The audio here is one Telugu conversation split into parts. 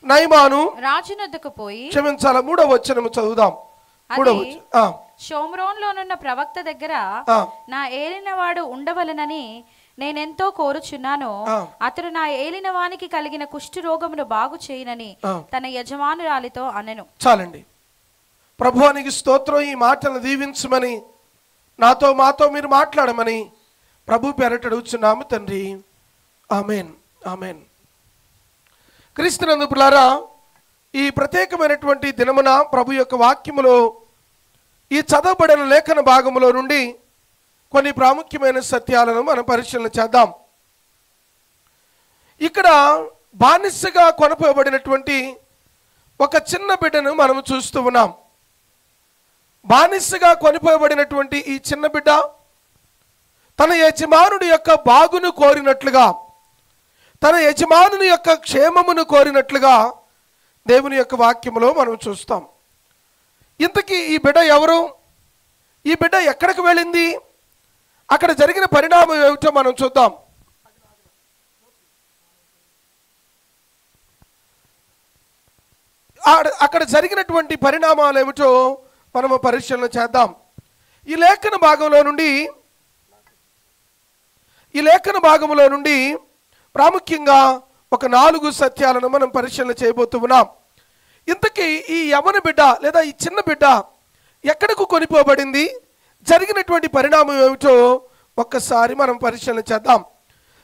నయమాను రాజునొద్దకు పోయి, క్షమించాల 3వ వచనము చదువుదాం. షోమ్రోన్లోనున్న ప్రవక్త దగ్గర నా ఏలినవాడు ఉండవలనని నేనెంతో కోరుచున్నాను. అతడు నా ఏలినవానికి కలిగిన కుష్ఠు రోగమును బాగు చేయనని తన యజమానురాలితో అనెను. చాలండి. ప్రభువానికి స్తోత్రం. ఈ మాటను దీవించమని, నాతో మాతో మీరు మాట్లాడమని ప్రభు పేరట అడుగుచున్నాము తండ్రి. Amen, amen. క్రీస్తునందు ప్రియులారా, ఈ ప్రత్యేకమైనటువంటి దినమున ప్రభు యొక్క వాక్యములో ఈ చదవబడిన లేఖన భాగములో నుండి కొన్ని ప్రాముఖ్యమైన సత్యాలను మనం పరిశీలన చేద్దాం. ఇక్కడ బానిసగా కొనపోబడినటువంటి ఒక చిన్న బిడ్డను మనం చూస్తూ ఉన్నాం. బానిసగా కొనిపోబడినటువంటి ఈ చిన్న బిడ్డ తన యజమానుడి యొక్క బాగును కోరినట్లుగా, తన యజమానుని యొక్క క్షేమమును కోరినట్లుగా దేవుని యొక్క వాక్యములో మనం చూస్తాం. ఇంతకీ ఈ బిడ్డ ఎవరు? ఈ బిడ్డ ఎక్కడికి వెళ్ళింది? అక్కడ జరిగిన పరిణామం ఏమిటో మనం చూద్దాం. అక్కడ జరిగినటువంటి పరిణామాలు ఏమిటో మనము పరిశీలన చేద్దాం. ఈ లేఖన భాగంలో నుండి ప్రాముఖ్యంగా ఒక 4 సత్యాలను మనం పరిశీలన చేయబోతున్నాం. ఇంతకీ ఈ యవన బిడ్డ లేదా ఈ చిన్న బిడ్డ ఎక్కడకు కొనిపోబడింది, జరిగినటువంటి పరిణామం ఏమిటో ఒక్కసారి మనం పరిశీలన చేద్దాం.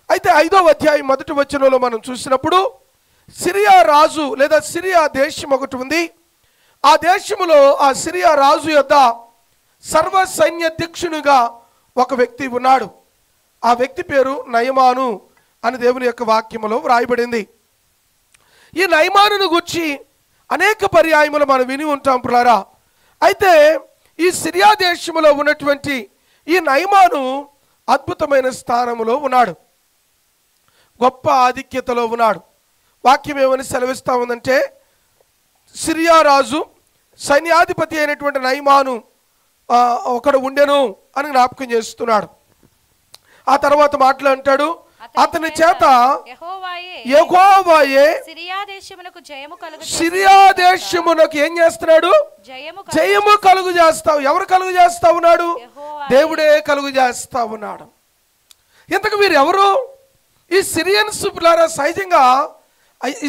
అయితే 5వ అధ్యాయం 1వ వచనంలో మనం చూసినప్పుడు సిరియా రాజు లేదా సిరియా దేశం ఒకటి ఉంది. ఆ దేశములో ఆ సిరియా రాజు యొద్ద సర్వ సైన్యాధ్యక్షునిగా ఒక వ్యక్తి ఉన్నాడు. ఆ వ్యక్తి పేరు నయమాను అని దేవుని యొక్క వాక్యములో వ్రాయబడింది. ఈ నయమానును గురించి అనేక పర్యాయములు మనం విని ఉంటాం ప్రియులారా. అయితే ఈ సిరియా దేశములో ఉన్నటువంటి ఈ నయమాను అద్భుతమైన స్థానములో ఉన్నాడు, గొప్ప ఆధిక్యతలో ఉన్నాడు. వాక్యం ఏమని సెలవిస్తా ఉందంటే, సిరియా రాజు సైన్యాధిపతి అయినటువంటి నయమాను ఒకడు ఉండెను అని జ్ఞాపకం చేస్తున్నాడు. ఆ తర్వాత మాట్లాంటాడు, అతని చేత యెహోవాయే సిరియా దేశమునకు ఏం చేస్తున్నాడు? జయము కలుగు చేస్తావు. ఎవరు కలుగు చేస్తా ఉన్నాడు? దేవుడే కలుగు చేస్తా ఉన్నాడు. ఇంతకు వీరు ఎవరు? ఈ సిరియన్స్ సహజంగా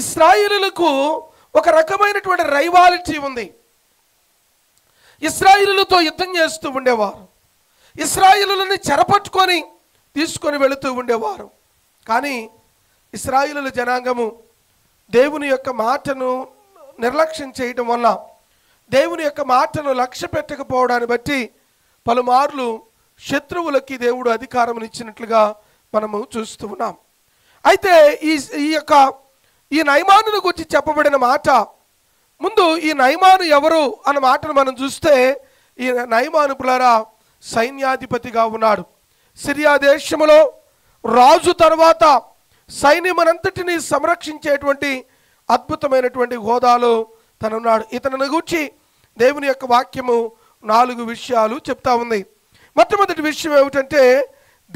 ఇశ్రాయేలులకు ఒక రకమైనటువంటి రైవాలిటీ ఉంది. ఇశ్రాయేలులతో యుద్ధం చేస్తూ ఉండేవారు, ఇశ్రాయేలులని చెరపట్టుకొని తీసుకొని వెళుతూ ఉండేవారు. కానీ ఇశ్రాయేలు జనాంగము దేవుని యొక్క మాటను నిర్లక్ష్యం చేయడం వల్ల, దేవుని యొక్క మాటను లక్ష్య పెట్టకపోవడాన్ని బట్టి పలుమార్లు శత్రువులకి దేవుడు అధికారం ఇచ్చినట్లుగా మనము చూస్తూ ఉన్నాం. అయితే ఈ నయమానును గురించి చెప్పబడిన మాట, ముందు ఈ నయమాను ఎవరు అన్న మాటను మనం చూస్తే, ఈ నయమాను ప్రియులారా సైన్యాధిపతిగా ఉన్నాడు. సిరియా దేశములో రాజు తర్వాత సైన్యమనంతటిని సంరక్షించేటువంటి అద్భుతమైనటువంటి హోదాలో తనున్నాడు. ఇతను గూర్చి దేవుని యొక్క వాక్యము 4 విషయాలు చెప్తా ఉంది. మొట్టమొదటి విషయం ఏమిటంటే,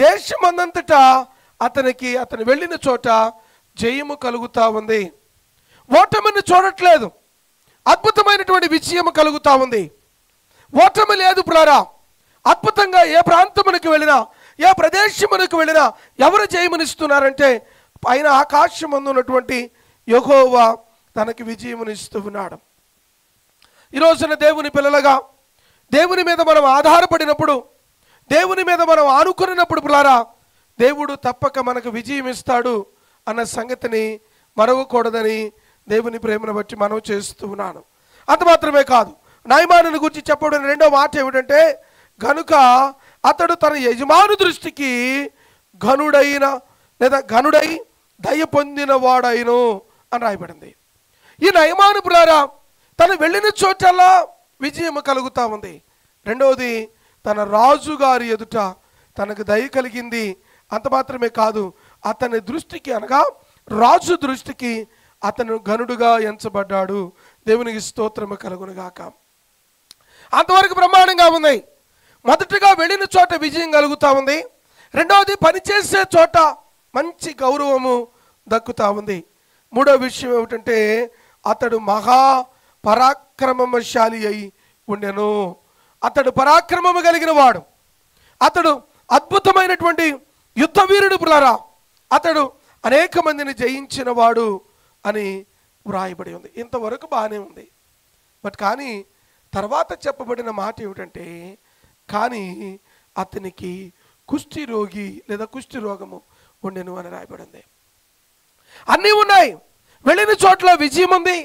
దేశమందంతటా అతను వెళ్ళిన చోట జయము కలుగుతా ఉంది. ఓటమిని చూడట్లేదు, అద్భుతమైనటువంటి విజయం కలుగుతా ఉంది. ఓటమి లేదు ప్రియులారా. అద్భుతంగా ఏ ప్రాంతమునకు వెళ్ళినా, ఏ ప్రదేశమునకు వెళ్ళినా ఎవరు జయమునిస్తున్నారంటే, పైన ఆకాశమందు ఉన్నటువంటి యెహోవా తనకి విజయమునిస్తూ ఉన్నాడు. ఈ రోజున దేవుని పిల్లలుగా దేవుని మీద మనం ఆధారపడినప్పుడు, దేవుని మీద మనం ఆనుకున్నప్పుడు ప్రియులారా, దేవుడు తప్పక మనకు విజయం ఇస్తాడు అన్న సంగతిని మరవకూడదని దేవుని ప్రేమను బట్టి మనం చేస్తూ ఉన్నాను. అంత మాత్రమే కాదు, నయమానుని గురించి చెప్పబడిన 2వ మాట ఏమిటంటే, గనుక అతడు తన యజమాను దృష్టికి ఘనుడై దయ పొందిన వాడైను అని రాయబడింది. ఈ నయమాను ప్రియులారా తను వెళ్ళిన చోటల్లా విజయం కలుగుతూ ఉంది. రెండవది, తన రాజుగారి ఎదుట తనకు దయ కలిగింది. అంత మాత్రమే కాదు, అతని దృష్టికి అనగా రాజు దృష్టికి అతను ఘనుడుగా ఎంచబడ్డాడు. దేవునికి స్తోత్రము కలుగునుగాక. అంతవరకు బ్రహ్మాండంగా ఉంది. మొదటగా వెళ్ళిన చోట విజయం కలుగుతూ ఉంది. రెండవది, పనిచేసే చోట మంచి గౌరవము దక్కుతూ ఉంది. 3వ విషయం ఏమిటంటే, అతడు మహా పరాక్రమశాలి అయి ఉండెను. అతడు పరాక్రమము కలిగిన వాడు, అతడు అద్భుతమైనటువంటి యుద్ధ వీరుడు పులారా, అతడు అనేక మందిని జయించిన వాడు అని వ్రాయబడి ఉంది. ఇంతవరకు బాగానే ఉంది. బట్ కానీ తర్వాత చెప్పబడిన మాట ఏమిటంటే, కానీ అతనికి కుష్టి రోగి లేదా కుష్టి రోగము ఉండెను అని రాయబడింది. అన్నీ ఉన్నాయి, వెళ్ళిన చోట్ల విజయం ఉంది,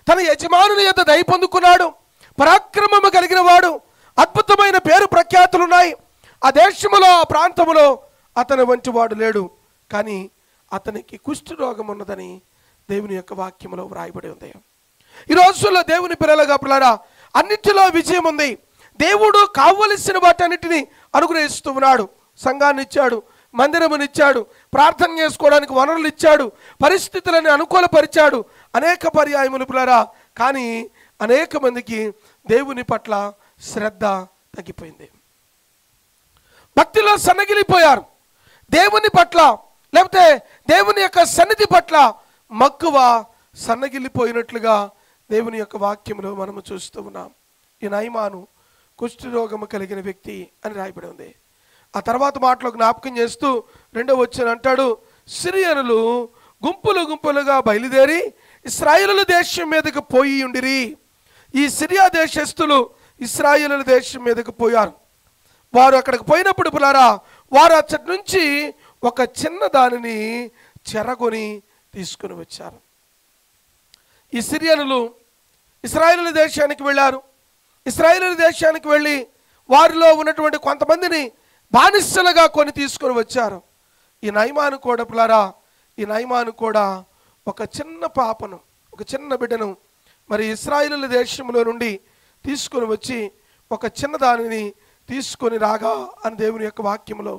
తన యజమానుని యొద్ద దయ పొందుకున్నాడు, పరాక్రమము కలిగిన వాడు, అద్భుతమైన పేరు ప్రఖ్యాతులున్నాయి. ఆ దేశములో ఆ ప్రాంతములో అతని వంటి వాడు లేడు. కానీ అతనికి కుష్టి రోగం ఉన్నదని దేవుని యొక్క వాక్యములో వ్రాయబడి ఉంది. ఈ రోజుల్లో దేవుని పిల్లలుగా పిల్లరా, అన్నిటిలో విజయం ఉంది. దేవుడు కావలసిన వాటన్నిటిని అనుగ్రహిస్తూ ఉన్నాడు. సంఘాన్ని ఇచ్చాడు, మందిరమునిచ్చాడు, ప్రార్థన చేసుకోవడానికి వనరులు ఇచ్చాడు, పరిస్థితులను అనుకూలపరిచాడు, అనేక పర్యాయములు పిల్లరా. కానీ అనేక మందికి దేవుని పట్ల శ్రద్ధ తగ్గిపోయింది, భక్తిలో సన్నగిలిపోయారు. దేవుని పట్ల లేకపోతే దేవుని యొక్క సన్నిధి పట్ల మక్కువ సన్నగిలిపోయినట్లుగా దేవుని యొక్క వాక్యంలో మనము చూస్తూ ఉన్నాం. ఈ నయమాను కుష్టి రోగము కలిగిన వ్యక్తి అని రాయబడి ఉంది. ఆ తర్వాత మాటలో జ్ఞాపకం చేస్తూ 2వ వచనం అంటాడు, సిరియనులు గుంపులు గుంపులుగా బయలుదేరి ఇశ్రాయేలు దేశం మీదకు పోయి ఉండిరి. ఈ సిరియా దేశస్థులు ఇశ్రాయేలు దేశం మీదకు పోయారు. వారు అక్కడికి పోయినప్పుడు పులారా, వారు అచ్చటి నుంచి ఒక చిన్న దానిని చెరగొని తీసుకుని వచ్చారు. ఈ సిరియనులు ఇశ్రాయేలు దేశానికి వెళ్ళారు. ఇశ్రాయేలు దేశానికి వెళ్ళి వారిలో ఉన్నటువంటి కొంతమందిని బానిసలుగా కొని తీసుకొని వచ్చారు. ఈ నయమాను కూడా పులారా, ఈ నయమాను కూడా ఒక చిన్న పాపను, ఒక చిన్న బిడ్డను మరి ఇశ్రాయేలు దేశంలో నుండి తీసుకొని వచ్చి ఒక చిన్న దానిని తీసుకొని రాగా అని దేవుని యొక్క వాక్యంలో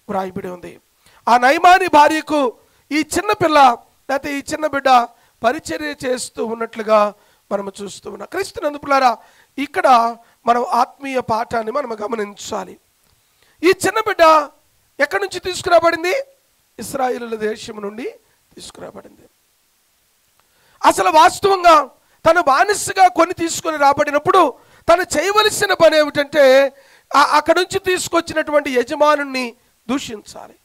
వ్రాయబడి ఉంది. ఆ నయమాని భార్యకు ఈ చిన్న పిల్ల లేకపోతే ఈ చిన్న బిడ్డ పరిచర్య చేస్తూ ఉన్నట్లుగా మనము చూస్తూ ఉన్నాం. క్రీస్తునందుపులారా, ఇక్కడ మనం ఆత్మీయ పాఠాన్ని మనం గమనించాలి. ఈ చిన్న బిడ్డ ఎక్కడి నుంచి తీసుకురాబడింది? ఇశ్రాయేలు దేశం నుండి తీసుకురాబడింది. అసలు వాస్తవంగా తను బానిసగా కొని తీసుకొని రాబడినప్పుడు తను చేయవలసిన పని ఏమిటంటే, అక్కడి నుంచి తీసుకొచ్చినటువంటి యజమానుని దూషించాలి.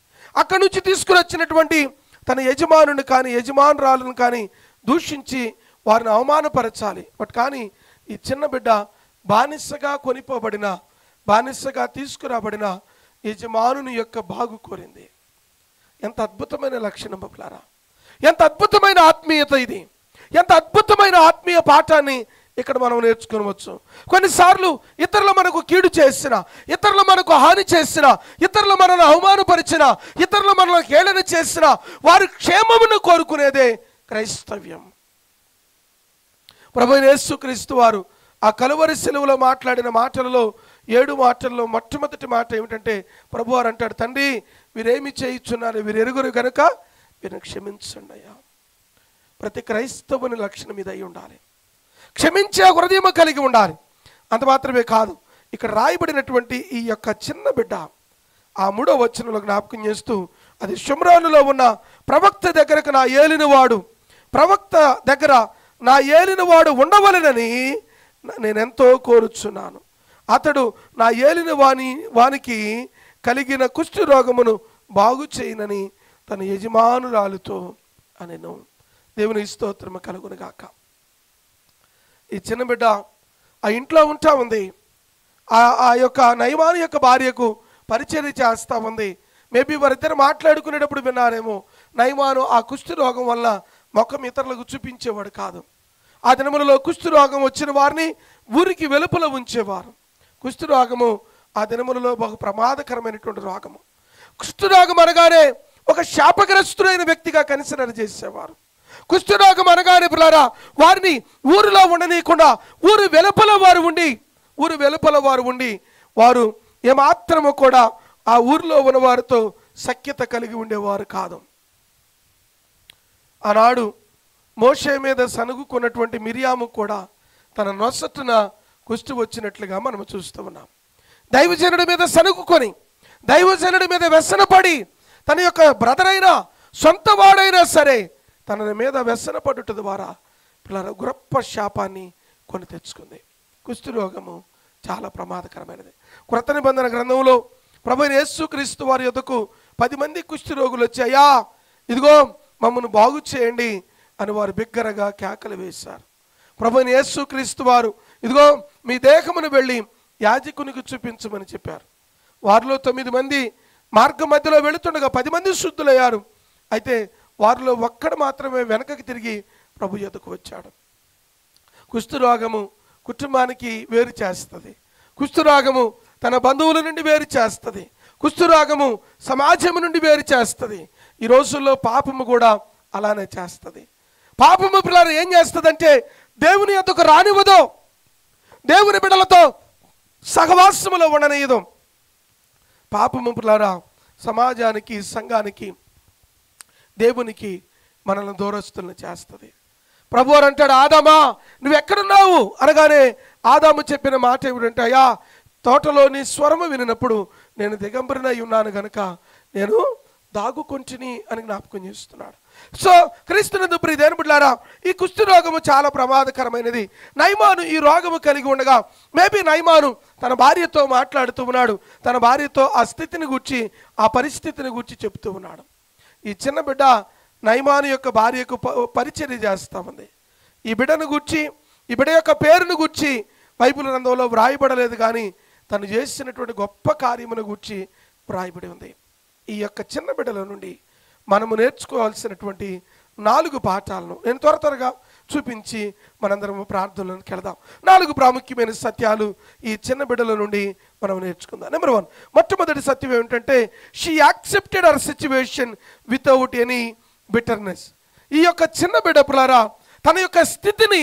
అక్కడి నుంచి తీసుకుని వచ్చినటువంటి తన యజమానుని కానీ యజమానురాలను కానీ దూషించి వారిని అవమానపరచాలి. బట్ కానీ ఈ చిన్న బిడ్డ బానిసగా కొనిపోబడిన, బానిసగా తీసుకురాబడిన యజమానుని యొక్క బాగు కోరింది. ఎంత అద్భుతమైన లక్షణం బాబులారా, ఎంత అద్భుతమైన ఆత్మీయత ఇది, ఎంత అద్భుతమైన ఆత్మీయ పాఠాన్ని ఇక్కడ మనం నేర్చుకోవచ్చు. కొన్నిసార్లు ఇతరులు మనకు కీడు చేసిన, ఇతరులు మనకు హాని చేసిన, ఇతరులు మనల్ని అవమానపరిచిన, ఇతరులు మనల్ని హేళన చేసిన వారి క్షేమమును కోరుకునేదే క్రైస్తవ్యం. ప్రభువైన యేసుక్రీస్తు వారు ఆ కలువరి శిలువలో మాట్లాడిన మాటలలో 7 మాటల్లో మొట్టమొదటి మాట ఏమిటంటే, ప్రభువారు అంటాడు, తండ్రి వీరేమి చేయుచున్నారు, వీరు ఎరుగురు గనుక వీరిని క్షమించండి అయ్యా. ప్రతి క్రైస్తవుని లక్షణం ఇది అయి ఉండాలి. క్షమించే హృదయం కలిగి ఉండాలి. అంత మాత్రమే కాదు, ఇక్కడ రాయబడినటువంటి ఈ యొక్క చిన్న బిడ్డ ఆ 3వ వచనంలో జ్ఞాపకం చేస్తూ, అది షుమ్రోనులో ఉన్న ప్రవక్త దగ్గరకు నా ఏలినవాడు, ప్రవక్త దగ్గర నా ఏలినవాడు ఉండవలెనని నేనెంతో కోరుచున్నాను. అతడు నా ఏలిన వానికి కలిగిన కుష్టి రోగమును బాగు చేయనని తన యజమానురాలుతో అనెను. దేవుని స్తోత్రము కలుగును గాక. ఈ చిన్న బిడ్డ ఆ ఇంట్లో ఉంటా ఉంది. ఆ యొక్క నయమాను యొక్క భార్యకు పరిచర్య చేస్తూ ఉంది. మేబీ వారిద్దరు మాట్లాడుకునేటప్పుడు విన్నారేమో, నయమాను ఆ కుష్టి రోగం వల్ల ముఖం ఇతరులకు చూపించేవాడు కాదు. ఆ దినములలో కుష్టి రోగం వచ్చిన వారిని ఊరికి వెలుపల ఉంచేవారు. కుష్టి రోగము ఆ దినములలో బహు ప్రమాదకరమైనటువంటి రోగము. కుష్టి రోగం అనగానే ఒక శాపగ్రస్తుడైన వ్యక్తిగా కన్సిడర్ చేసేవారు. కుష్ఠరోగం అనగానే పిల్లారా, వారిని ఊరిలో ఉండనీయకుండా ఊరు వెలుపల వారు ఉండి వారు ఏమాత్రము కూడా ఆ ఊరిలో ఉన్న వారితో సఖ్యత కలిగి ఉండేవారు కాదు. ఆనాడు మోషే మీద సనుగుకున్నటువంటి మిరియాము కూడా తన నొసటున కుష్టి వచ్చినట్లుగా మనం చూస్తూ ఉన్నాం. దైవజనుడి మీద సనుగుకొని, దైవజనుడి మీద వ్యసనపడి, తన యొక్క బ్రదర్ అయినా సొంత వాడైనా సరే తన మీద వ్యసనపడుట ద్వారా పిల్లల గొప్ప శాపాన్ని కొని తెచ్చుకుంది. కుష్ఠరోగము చాలా ప్రమాదకరమైనది. క్రొత్త నిబంధన గ్రంథంలో ప్రభువైన యేసుక్రీస్తు వారి యొద్దకు 10 మంది కుష్ఠరోగులు వచ్చి, అయ్యా ఇదిగో మమ్మల్ని బాగు చేయండి అని వారు బిగ్గరగా కేకలు వేశారు. ప్రభువైన యేసుక్రీస్తు వారు ఇదిగో మీ దేహమును వెళ్ళి యాజకునికి చూపించమని చెప్పారు. వారిలో 9 మంది మార్గ మధ్యలో వెళుతుండగా 10 మంది శుద్ధులయ్యారు. అయితే వారిలో ఒక్కడు మాత్రమే వెనకకి తిరిగి ప్రభు యొద్దకు వచ్చాడు. కుష్ఠరోగము కుటుంబానికి వేరు చేస్తుంది. కుష్ఠరోగము తన బంధువుల నుండి వేరు చేస్తుంది. కుష్ఠరోగము సమాజం నుండి వేరు చేస్తుంది. ఈ రోజుల్లో పాపము కూడా అలానే చేస్తుంది. పాపము పిల్లలు ఏం చేస్తుందంటే దేవుని యొద్దకు రానివ్వదు, దేవుని బిడ్డలతో సహవాసములో ఉండనియదు. పాపము పిల్లరా సమాజానికి, సంఘానికి, దేవునికి మనల్ని దూరస్తులను చేస్తుంది. ప్రభువారు అంటాడు, ఆదామా నువ్వు ఎక్కడున్నావు అనగానే ఆదాము చెప్పిన మాట ఏమిటంటే, అయ్యా తోటలో నీ స్వరము వినినప్పుడు నేను దిగంబరినై ఉన్నాను గనుక నేను దాగుకొంటిని అని జ్ఞాపకం చేస్తున్నాడు. సో క్రీస్తునందు ప్రియ దేవుని బిడ్డలారా, ఈ కుష్ఠరోగము చాలా ప్రమాదకరమైనది. నయమాను ఈ రోగము కలిగి ఉండగా మేబీ నయమాను తన భార్యతో మాట్లాడుతూ ఉన్నాడు. తన భార్యతో ఆ స్థితిని గూర్చి, ఆ పరిస్థితిని గూర్చి చెప్తూ ఉన్నాడు. ఈ చిన్న బిడ్డ నయమాను యొక్క భార్యకు పరిచర్య చేస్తూ ఉంది. ఈ బిడ్డను గూర్చి, ఈ బిడ్డ యొక్క పేరును గూర్చి బైబిల్ గ్రంథంలో వ్రాయబడలేదు, కానీ తను చేసినటువంటి గొప్ప కార్యమును గూర్చి వ్రాయబడి ఉంది. ఈ యొక్క చిన్న బిడ్డల నుండి మనము నేర్చుకోవాల్సినటువంటి 4 పాఠాలను నేను త్వరగా చూపించి మనందరం ప్రార్థనలోకి వెళదాం. 4 ప్రాముఖ్యమైన సత్యాలు ఈ చిన్న బిడ్డల నుండి మనం నేర్చుకుందాం. నెంబర్ 1, మొట్టమొదటి సత్యం ఏమిటంటే she accepted hour situation without any bitterness. ఈ యొక్క చిన్న బిడ్డ పిల్లరా తన యొక్క స్థితిని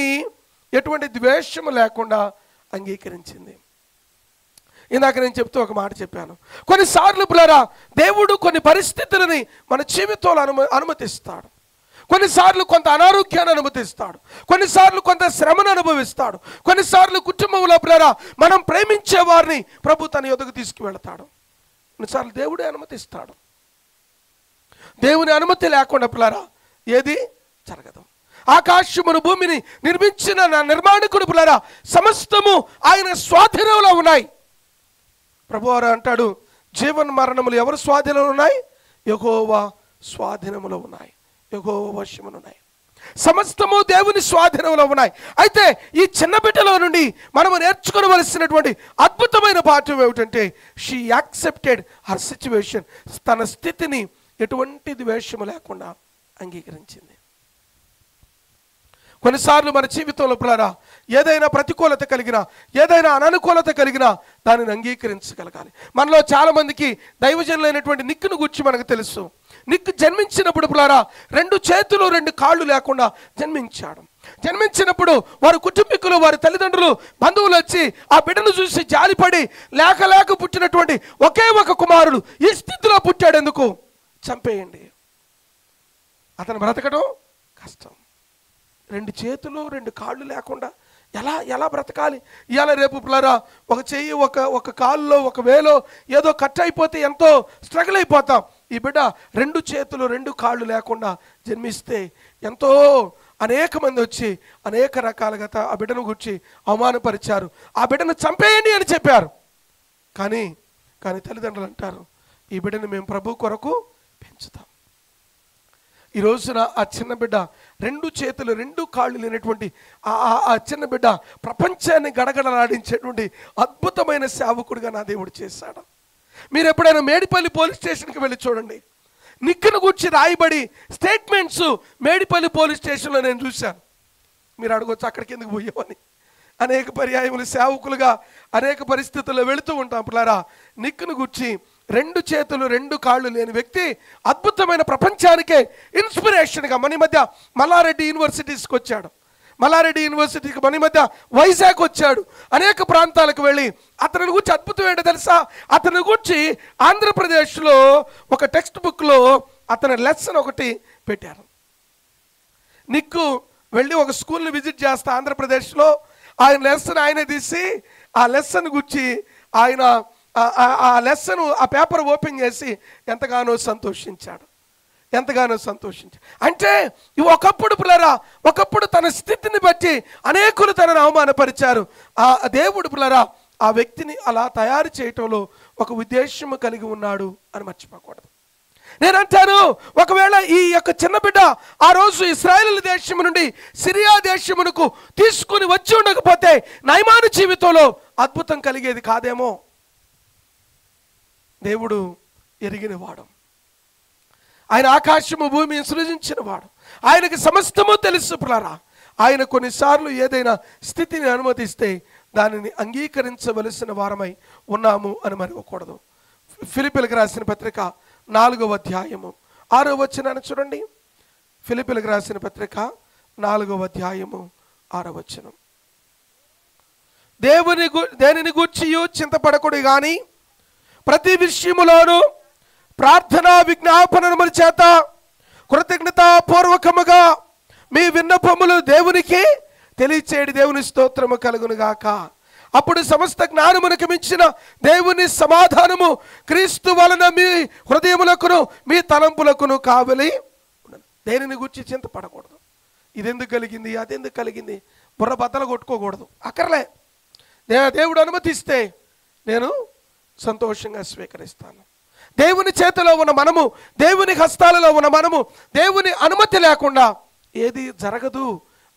ఎటువంటి ద్వేషము లేకుండా అంగీకరించింది. ఇందాక నేను చెప్తూ ఒక మాట చెప్పాను, కొన్నిసార్లు పిల్లరా దేవుడు కొన్ని పరిస్థితులని మన జీవితంలో అనుమతిస్తాడు. కొన్నిసార్లు కొంత అనారోగ్యాన్ని అనుమతిస్తాడు. కొన్నిసార్లు కొంత శ్రమను అనుభవిస్తాడు. కొన్నిసార్లు కుటుంబంలో పిల్లరా మనం ప్రేమించే వారిని ప్రభు తన యొద్దకు తీసుకువెళతాడు. కొన్నిసార్లు దేవుడే అనుమతిస్తాడు. దేవుని అనుమతి లేకుండా పిల్లరా ఏది జరగదు. ఆకాశమును భూమిని నిర్మించిన నా నిర్మాణకుడు పిల్లరా సమస్తము ఆయన స్వాధీనంలో ఉన్నాయి. ప్రభువారు అంటాడు, జీవన మరణములు ఎవరు స్వాధీనంలో ఉన్నాయి? యెహోవా స్వాధీనములో ఉన్నాయి, యెహోవా వశములో ఉన్నాయి. సమస్తము దేవుని స్వాధీనంలో ఉన్నాయి. అయితే ఈ చిన్న బిడ్డలో నుండి మనము నేర్చుకోవలసినటువంటి అద్భుతమైన పాఠం ఏమిటంటే షీ యాక్సెప్టెడ్ హర్ సిచ్యువేషన్. తన స్థితిని ఎటువంటి ద్వేషము లేకుండా అంగీకరించింది. కొన్నిసార్లు మన జీవితంలో పిల్లరా ఏదైనా ప్రతికూలత కలిగినా, ఏదైనా అననుకూలత కలిగినా దానిని అంగీకరించగలగాలి. మనలో చాలా మందికి దైవజనులైనటువంటి నిక్కును గురించి మనకు తెలుసు. నిక్కు జన్మించినప్పుడు పిల్లరా 2 చేతులు 2 కాళ్ళు లేకుండా జన్మించాడు. జన్మించినప్పుడు వారి కుటుంబీకులు, వారి తల్లిదండ్రులు, బంధువులు వచ్చి ఆ బిడ్డను చూసి జాలిపడి లేక పుట్టినటువంటి ఒకే ఒక కుమారుడు ఈ స్థితిలో పుట్టాడు, ఎందుకు చంపేయండి, అతను బ్రతకడం కష్టం. 2 చేతులు 2 కాళ్ళు లేకుండా ఎలా బ్రతకాలి? ఇవాళ రేపు పిల్లరా ఒక చెయ్యి ఒక కాలులో ఒక వేలో ఏదో కట్ అయిపోతే ఎంతో స్ట్రగుల్ అయిపోతాం. ఈ బిడ్డ 2 చేతులు 2 కాళ్ళు లేకుండా జన్మిస్తే ఎంతో అనేక మంది వచ్చి అనేక రకాలుగా ఆ బిడ్డను గురించి అవమానపరిచారు. ఆ బిడ్డను చంపేయండి అని చెప్పారు. కానీ తల్లిదండ్రులు అంటారు, ఈ బిడ్డను మేము ప్రభు కొరకు పెంచుతాం. ఈ రోజున ఆ చిన్న బిడ్డ 2 చేతులు 2 కాళ్ళు లేనటువంటి ఆ చిన్న బిడ్డ ప్రపంచాన్ని గడగడలాడించేటువంటి అద్భుతమైన సేవకుడిగా నా దేవుడు చేశాడు. మీరు ఎప్పుడైనా మేడిపల్లి పోలీస్ స్టేషన్కి వెళ్ళి చూడండి. నిక్కును గురించి రాయబడి స్టేట్మెంట్స్ మేడిపల్లి పోలీస్ స్టేషన్లో నేను చూశాను. మీరు అడగొచ్చు అక్కడికి ఎందుకు పోయామని. అనేక పర్యాయములు సేవకులుగా అనేక పరిస్థితుల్లో వెళుతూ ఉంటాం. పిల్లరా నిక్కును గురించి 2 చేతులు 2 కాళ్ళు లేని వ్యక్తి అద్భుతమైన ప్రపంచానికే ఇన్స్పిరేషన్గా మన మధ్య మల్లారెడ్డి యూనివర్సిటీస్కి వచ్చాడు. మల్లారెడ్డి యూనివర్సిటీకి మన మధ్య వైజాగ్ వచ్చాడు. అనేక ప్రాంతాలకు వెళ్ళి అతని గురించి అద్భుతం ఏంటో తెలుసా? అతని గురించి ఆంధ్రప్రదేశ్లో ఒక టెక్స్ట్ బుక్లో అతని లెసన్ ఒకటి పెట్టారు. నిక్కు వెళ్ళి ఒక స్కూల్ని విజిట్ చేస్తా ఆంధ్రప్రదేశ్లో ఆయన లెసన్ ఆయనే తీసి ఆ లెసన్ గురించి ఆయన ఆ లెసన్ ఆ పేపర్ ఓపెన్ చేసి ఎంతగానో సంతోషించాడు. అంటే ఒకప్పుడు పిల్లరా ఒకప్పుడు తన స్థితిని బట్టి అనేకులు తనను అవమానపరిచారు. ఆ దేవుడు పిల్లరా ఆ వ్యక్తిని అలా తయారు చేయటంలో ఒక ఉద్దేశము కలిగి ఉన్నాడు అని మర్చిపోకూడదు. నేనంటాను, ఒకవేళ ఈ యొక్క చిన్న బిడ్డ ఆ రోజు ఇశ్రాయేలు దేశము నుండి సిరియా దేశమునకు తీసుకుని వచ్చి ఉండకపోతే నయమాను జీవితంలో అద్భుతం కలిగేది కాదేమో. దేవుడు ఎరిగినవాడు, ఆయన ఆకాశము భూమిని సృజించినవాడు, ఆయనకి సమస్తము తెలుసు పిల్లరా. ఆయన కొన్నిసార్లు ఏదైనా స్థితిని అనుమతిస్తే దానిని అంగీకరించవలసిన వారమై ఉన్నాము అని మరవకూడదు. ఫిలిప్పీలకు రాసిన పత్రిక 4వ అధ్యాయము 6వ వచనాన్ని చూడండి. ఫిలిప్పీలకు రాసిన పత్రిక 4వ అధ్యాయము 6వ వచనం. దేనిని గూర్చియు చింతపడకుడి గాని ప్రతి విషయములోను ప్రార్థనా విజ్ఞాపనముల చేత కృతజ్ఞతాపూర్వకముగా మీ విన్నపములు దేవునికి తెలియచేయడి, దేవుని స్తోత్రము కలుగును గాక. అప్పుడు సమస్త జ్ఞానమునకు మించిన దేవుని సమాధానము క్రీస్తు వలన మీ హృదయములకును మీ తలంపులకును కావలి. దేనిని గురించి చింతపడకూడదు. ఇదెందుకు కలిగింది, అదెందుకు కలిగింది, బుర్ర బద్దలు కొట్టుకోకూడదు. అక్కర్లే. దేవుడు అనుమతిస్తే నేను సంతోషంగా స్వీకరిస్తాను. దేవుని చేతిలో ఉన్న మనము, దేవుని హస్తాలలో ఉన్న మనము, దేవుని అనుమతి లేకుండా ఏది జరగదు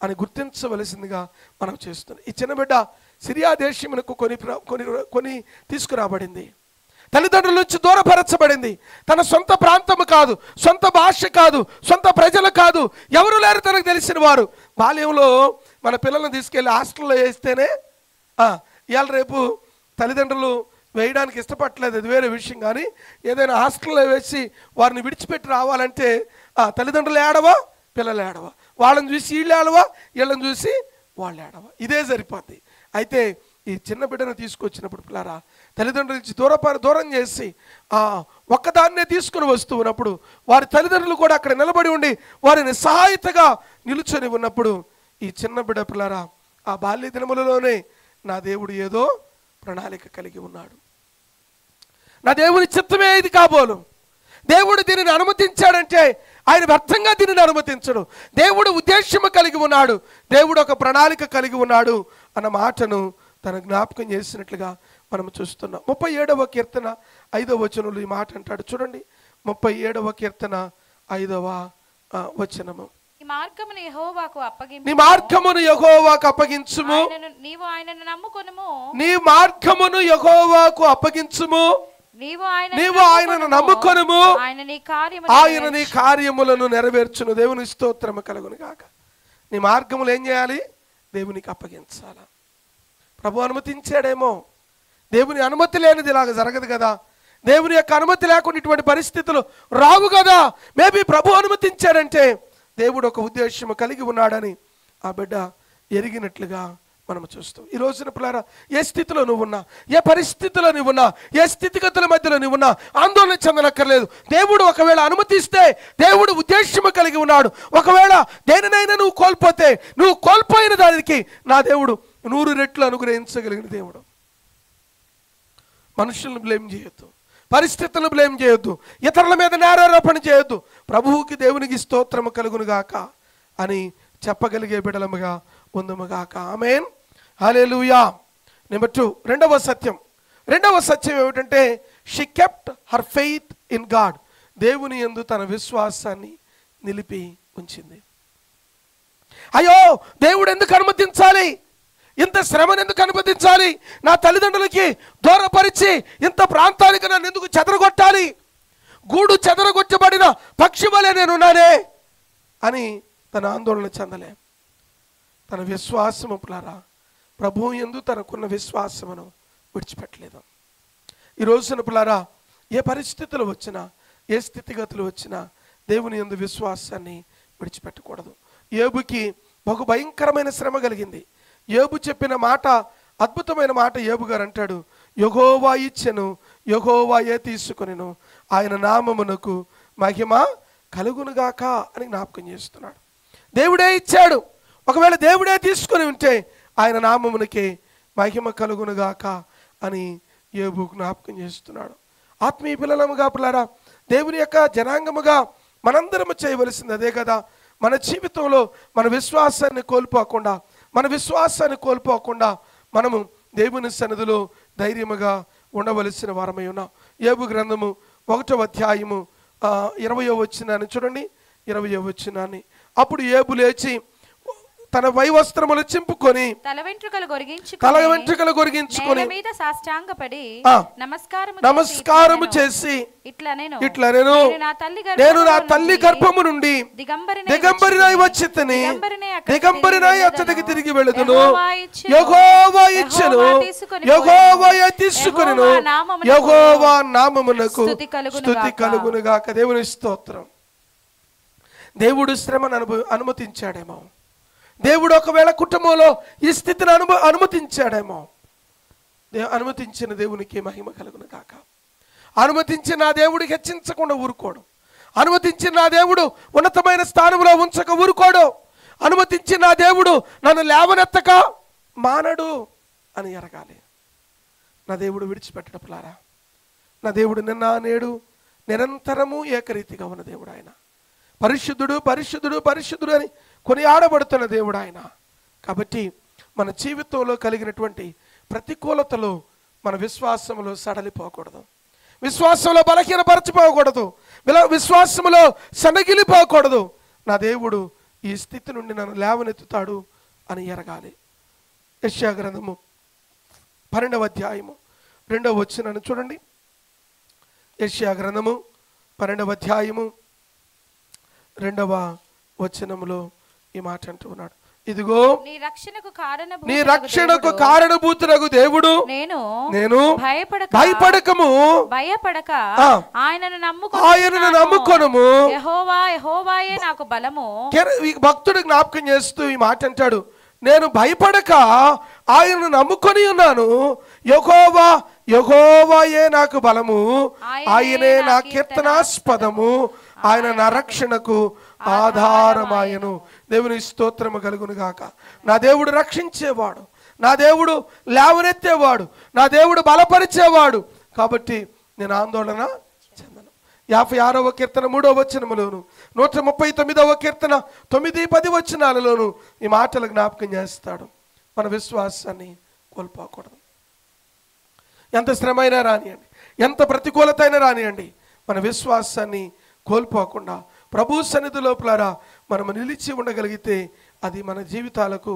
అని గుర్తించవలసిందిగా మనం చేస్తున్నాం. ఈ చిన్న బిడ్డ సిరియా దేశమునకు కొని తీసుకురాబడింది. తల్లిదండ్రుల నుంచి దూరపరచబడింది. తన సొంత ప్రాంతము కాదు, సొంత భాష కాదు, సొంత ప్రజలు కాదు, ఎవరు లేరు తనకు తెలిసిన వారు. బాల్యంలో మన పిల్లల్ని తీసుకెళ్ళి హాస్టల్లో వేస్తేనే ఇవాళ రేపు తల్లిదండ్రులు వేయడానికి ఇష్టపడలేదు, అది వేరే విషయం. కానీ ఏదైనా హాస్టల్లో వేసి వారిని విడిచిపెట్టి రావాలంటే తల్లిదండ్రులు ఏడవా, పిల్లలు ఏడవా, వాళ్ళని చూసి వీళ్ళు ఏడవా, వీళ్ళని చూసి వాళ్ళు ఏడవా, ఇదే సరిపోద్ది. అయితే ఈ చిన్న బిడ్డను తీసుకొచ్చినప్పుడు పిల్లరా తల్లిదండ్రుల నుంచి దూరం చేసి ఒక్కదాన్నే తీసుకుని వస్తూ ఉన్నప్పుడు వారి తల్లిదండ్రులు కూడా అక్కడ నిలబడి ఉండి వారిని సహాయతగా నిలుచొని ఉన్నప్పుడు ఈ చిన్న బిడ్డ పిల్లరా ఆ బాల్య దినములలోనే నా దేవుడు ఏదో ప్రణాళిక కలిగి ఉన్నాడు, నా దేవుని చిత్తమే ఇది కాబోలు, దేవుడు దీనిని అనుమతించాడంటే ఆయన వ్యర్థంగా దీనిని అనుమతించడు, దేవుడు ఉద్దేశము కలిగి ఉన్నాడు, దేవుడు ఒక ప్రణాళిక కలిగి ఉన్నాడు అన్న మాటను తన జ్ఞాపకం చేసినట్లుగా మనం చూస్తున్నాం. 37వ కీర్తన 5వ వచనంలో ఈ మాట అంటాడు చూడండి. 37వ కీర్తన 5వ వచనము. నీ మార్గమును యెహోవాకు అప్పగించుము, నీవు ఆయనను నమ్ముకొనుము. నీ మార్గమును యెహోవాకు అప్పగించుము, నీవు ఆయనను నమ్ముకొనుము, ఆయన నీ కార్యములను నెరవేర్చును. దేవుని స్తోత్రము కలుగును గాక. నీ మార్గములు ఏం చేయాలి? దేవునికి అప్పగించాలా. ప్రభు అనుమతించాడేమో, దేవుని అనుమతి లేనిది ఇలాగ జరగదు కదా, దేవుని యొక్క అనుమతి లేకుండా ఇటువంటి పరిస్థితులు రావు కదా. మేబీ ప్రభు అనుమతించాడంటే దేవుడు ఒక ఉద్దేశం కలిగి ఉన్నాడని ఆ బిడ్డ ఎరిగినట్లుగా మనం చూస్తాం. ఈ రోజున పిల్లరా ఏ స్థితిలో నువ్వున్నా, ఏ పరిస్థితిలో నువ్వున్నా, ఏ స్థితిగతుల మధ్యలో నువ్వున్నా ఆందోళన చెందనక్కర్లేదు. దేవుడు ఒకవేళ అనుమతిస్తే దేవుడు ఉద్దేశము కలిగి ఉన్నాడు. ఒకవేళ దేనినైనా నువ్వు కోల్పోతే నువ్వు కోల్పోయిన దానికి నా దేవుడు 100 రెట్లు అనుగ్రహించగలిగిన దేవుడు. మనుషులను బ్లేమ్ చేయొద్దు, పరిస్థితులను బ్లేమ్ చేయొద్దు, ఇతరుల మీద నేరారోపణ చేయొద్దు. ప్రభువుకి దేవునికి స్తోత్రము కలుగును గాక అని చెప్పగలిగే బిడలముగా ఉందముగాక. ఆమేన్, హల్లెలూయా. నెంబర్ 2, రెండవ సత్యం ఏమిటంటే she kept her faith in God. దేవుని యందు తన విశ్వాసాన్ని నిలిపి ఉంచింది. అయ్యో దేవుడు ఎందుకు అనుమతించాలి, ఇంత శ్రమను ఎందుకు అనుమతించాలి, నా తల్లిదండ్రులకి దూరపరిచి ఇంత ప్రాంతానికి నన్ను ఎందుకు చెదరగొట్టాలి, గూడు చెదరగొట్టబడిన పక్షి వలె నేనున్నానే అని తన ఆందోళన చెందలే. తన విశ్వాసము పులారా ప్రభువు యందు తనకున్న విశ్వాసమును విడిచిపెట్టలేదు. ఈ రోజున పులారా ఏ పరిస్థితులు వచ్చినా, ఏ స్థితిగతులు వచ్చినా దేవుని యందు విశ్వాసాన్ని విడిచిపెట్టకూడదు. యోబుకి బహు భయంకరమైన శ్రమ కలిగింది. యోబు చెప్పిన మాట అద్భుతమైన మాట. యోబు గారు అంటాడు, యెహోవా ఇచ్చెను, యెహోవాయే తీసుకొనెను, ఆయన నామమునకు మహిమ కలుగునుగాక అని జ్ఞాపకం చేస్తున్నాడు. దేవుడే ఇచ్చాడు, ఒకవేళ దేవుడే తీసుకొని ఉంటే ఆయన నామమునకే మహిమ కలుగునుగాక అని యోబు జ్ఞాపకం చేస్తున్నాడు. ఆత్మీయ పిల్లలముగా పిల్లరా దేవుని యొక్క జనాంగముగా మనందరము చేయవలసింది అదే కదా. మన జీవితంలో మన విశ్వాసాన్ని కోల్పోకుండా మన విశ్వాసాన్ని కోల్పోకుండా మనము దేవుని సన్నిధిలో ధైర్యముగా ఉండవలసిన వారమై ఉన్నాం. యోబు గ్రంథము 1వ అధ్యాయము 20వ వచనాన్ని చూడండి. 20వ వచనాన్ని, అప్పుడు యోబు లేచి తన వైవస్త్రములు చింపుకొని తల వెంట్రుకలు గొరిగించుకొని మీద సాష్టాంగపడి నమస్కారము చేసి ఇట్లా నేను నా తల్లి గర్భము నుండి దిగంబరినై వచ్చితిని, దిగంబరినై అతడికి తిరిగి వెళ్ళుదును. యెహోవా ఇచ్చెను, యెహోవా తీసుకొనెను, యెహోవా నామమునకు స్తుతి కలుగునుగాక. దేవుని స్తోత్రం. దేవుడు శ్రమను అనుమతించాడేమో, దేవుడు ఒకవేళ కుటుంబంలో ఈ స్థితిని అనుమతించాడేమో. అనుమతించిన దేవునికి మహిమ కలుగును కాక. అనుమతించిన నా దేవుడికి హెచ్చించకుండా ఊరుకోడు. అనుమతించిన నా దేవుడు ఉన్నతమైన స్థానంలో ఉంచక ఊరుకోడు. అనుమతించిన నా దేవుడు నన్ను లేవనెత్తక మానడు అని ఎరగాలి. నా దేవుడు విడిచిపెట్టడం పిల్లారా. నా దేవుడు నిన్న నేడు నిరంతరము ఏకరీతిగా ఉన్న దేవుడు. ఆయన పరిశుద్ధుడు పరిశుద్ధుడు పరిశుద్ధుడు అని కొనియాడబడుతున్న దేవుడు ఆయన. కాబట్టి మన జీవితంలో కలిగినటువంటి ప్రతికూలతలు మన విశ్వాసంలో సడలిపోకూడదు, విశ్వాసంలో బలహీనపరచిపోకూడదు, విశ్వాసంలో సనగిలిపోకూడదు. నా దేవుడు ఈ స్థితి నుండి నన్ను లేవనెత్తుతాడు అని ఎరగాలి. యెషయా గ్రంథము 12వ అధ్యాయము 2వ వచనాన్ని చూడండి. యెషయా గ్రంథము 12వ అధ్యాయము 2వ వచనములో ఈ మాట అంటూ ఉన్నాడు, ఇదిగో నీ రక్షణకు కారణభూతునగు దేవుడు నేను భయపడకము ఆయనను నమ్ముకొనుము, యెహోవాయే నాకు బలము. భక్తుడు జ్ఞాపకం చేస్తూ ఈ మాట అంటాడు, నేను భయపడక ఆయనను నమ్ముకొని ఉన్నాను. యెహోవాయే నాకు బలము, ఆయనే నా కీర్తనాస్పదము, ఆయన నా రక్షణకు ఆధారమాయను. దేవుని స్తోత్రము కలుగును గాక. నా దేవుడు రక్షించేవాడు, నా దేవుడు లేవనెత్తేవాడు, నా దేవుడు బలపరిచేవాడు. కాబట్టి నేను ఆందోళన చెందను. 56వ కీర్తన 3వ వచనములోను, 139వ కీర్తన 9-10 వచనాలలోను ఈ మాటలు జ్ఞాపకం చేస్తాడు. మన విశ్వాసాన్ని కోల్పోకూడదు. ఎంత శ్రమైనా రానియండి, ఎంత ప్రతికూలత అయినా రానియండి, మన విశ్వాసాన్ని కోల్పోకుండా ప్రభు సన్నిధి లోపల మనం నిలిచి ఉండగలిగితే అది మన జీవితాలకు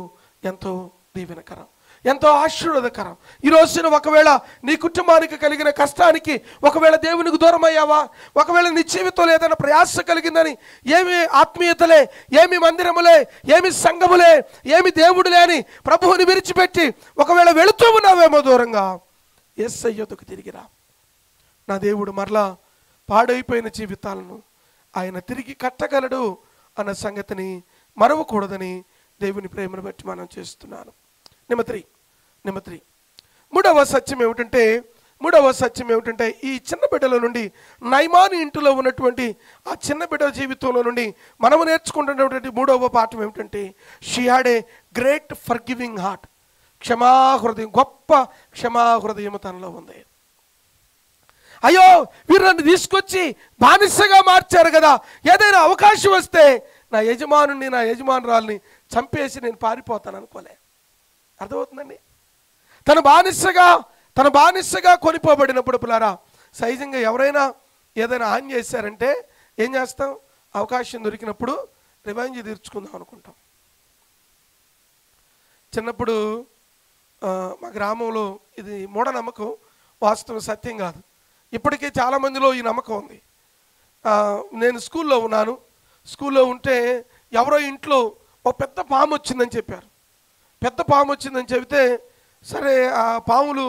ఎంతో దీవెనకరం, ఎంతో ఆశీర్వాదకరం. ఈ రోజున ఒకవేళ నీ కుటుంబానికి కలిగిన కష్టానికి ఒకవేళ దేవునికి దూరం అయ్యావా, ఒకవేళ నీ జీవితంలో ఏదైనా ప్రయాస కలిగిందని, ఏమి ఆత్మీయతలే, ఏమి మందిరములే, ఏమి సంఘములే, ఏమి దేవుడులే అని ప్రభువుని విడిచిపెట్టి ఒకవేళ వెళుతూ ఉన్నావేమో దూరంగా, యేసయ్యకు తిరిగిరా. నా దేవుడు మరలా పాడైపోయిన జీవితాలను ఆయన తిరిగి కట్టగలడు అన్న సంగతిని మరవకూడదని దేవుని ప్రేమను బట్టి మనం చేస్తున్నాను. నెంబర్ 3 మూడవ సత్యం ఏమిటంటే ఈ చిన్న బిడ్డల నుండి, నయమాను ఇంటిలో ఉన్నటువంటి ఆ చిన్న బిడ్డల జీవితంలో నుండి మనము నేర్చుకుంటున్నటువంటి మూడవ పాఠం ఏమిటంటే, she had a great forgiving heart. క్షమాహృదయం, గొప్ప క్షమాహృదయం తనలో ఉంది. అయ్యో వీరు నన్ను తీసుకొచ్చి బానిసగా మార్చారు కదా, ఏదైనా అవకాశం వస్తే నా యజమానుని నా యజమానురాల్ని చంపేసి నేను పారిపోతాను అనుకోలే. అర్థమవుతుందండి? తన బానిసగా కొనిపోబడినప్పుడు పిల్లారా, సహజంగా ఎవరైనా ఏదైనా హాని చేశారంటే ఏం చేస్తాం? అవకాశం దొరికినప్పుడు రివెంజ్ తీర్చుకుందాం అనుకుంటాం. చిన్నప్పుడు మా గ్రామంలో ఇది మూఢనమ్మకం, వాస్తవం సత్యం కాదు. ఇప్పటికే చాలామందిలో ఈ నమ్మకం ఉంది. నేను స్కూల్లో ఉంటే ఎవరో ఇంట్లో ఒక పెద్ద పాము వచ్చిందని చెప్పారు. పెద్ద పాము వచ్చిందని చెబితే సరే ఆ పాములు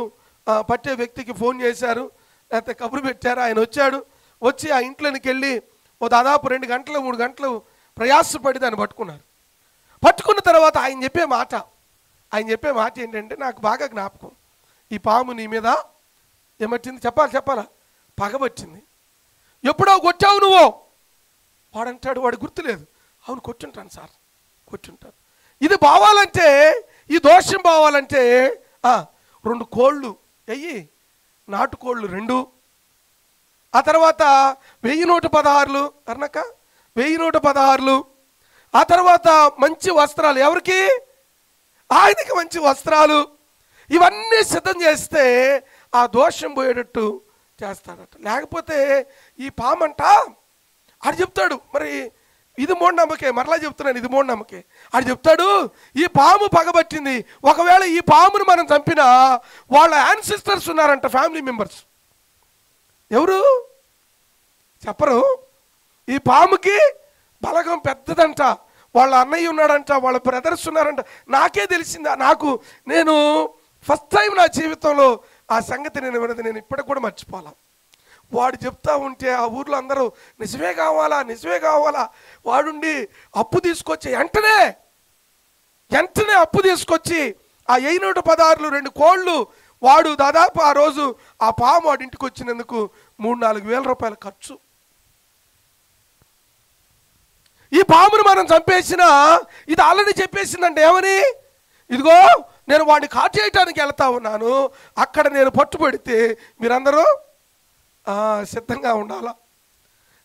పట్టే వ్యక్తికి ఫోన్ చేశారు, లేకపోతే కబురు పెట్టారు. ఆయన వచ్చి ఆ ఇంట్లోనికి వెళ్ళి ఓ దాదాపు 2 గంటలు 3 గంటలు ప్రయాసపడి దాన్ని పట్టుకున్న తర్వాత ఆయన చెప్పే మాట ఏంటంటే నాకు బాగా జ్ఞాపకం. ఈ పాము నీ మీద ఏమట్టింది చెప్పాలా? పగబట్టింది. ఎప్పుడో కొట్టావు నువ్వు? వాడంటాడు, వాడు గుర్తులేదు. అవును కొట్టుంటాను సార్, కొట్టుంటాను. ఇది బావాలంటే, ఈ దోషం బావాలంటే 2 కోళ్ళు వెయ్యి, నాటుకోళ్ళు 2, ఆ తర్వాత 1116 అర్నక 1116, ఆ తర్వాత మంచి వస్త్రాలు ఎవరికి? ఆయనకి మంచి వస్త్రాలు ఇవన్నీ సిద్ధం చేస్తే ఆ దోషం పోయేటట్టు చేస్తాడట. లేకపోతే ఈ పామంట ఆడు చెప్తాడు, మరి ఇది మూఢనమ్మకే, మరలా చెప్తున్నాను ఇది మూఢనమ్మకే. ఆడు చెప్తాడు ఈ పాము పగబట్టింది, ఒకవేళ ఈ పామును మనం చంపినా వాళ్ళ యాన్సిస్టర్స్ ఉన్నారంట, ఫ్యామిలీ మెంబర్స్. ఎవరు చెప్పరు. ఈ పాముకి బలగం పెద్దదంట, వాళ్ళ అన్నయ్య ఉన్నాడంట, వాళ్ళ బ్రదర్స్ ఉన్నారంట. నాకే తెలిసిందా, నేను ఫస్ట్ టైం నా జీవితంలో ఆ సంగతి నేను ఇప్పటికి కూడా మర్చిపోలా. వాడు చెప్తా ఉంటే ఆ ఊర్లో అందరూ నిజమే కావాలా వాడుండి అప్పు తీసుకొచ్చి వెంటనే అప్పు తీసుకొచ్చి ఆ 116 2 కోళ్ళు వాడు దాదాపు ఆ రోజు ఆ పాము వాడి ఇంటికి వచ్చినందుకు 3-4 వేల రూపాయల ఖర్చు. ఈ పామును మనం చంపేసినా ఇది ఆల్రెడీ చెప్పేసిందంటే ఏమని, ఇదిగో నేను వాడిని కాట్ చేయడానికి వెళ్తా ఉన్నాను, అక్కడ నేను పట్టుబడితే మీరందరూ సిద్ధంగా ఉండాలా,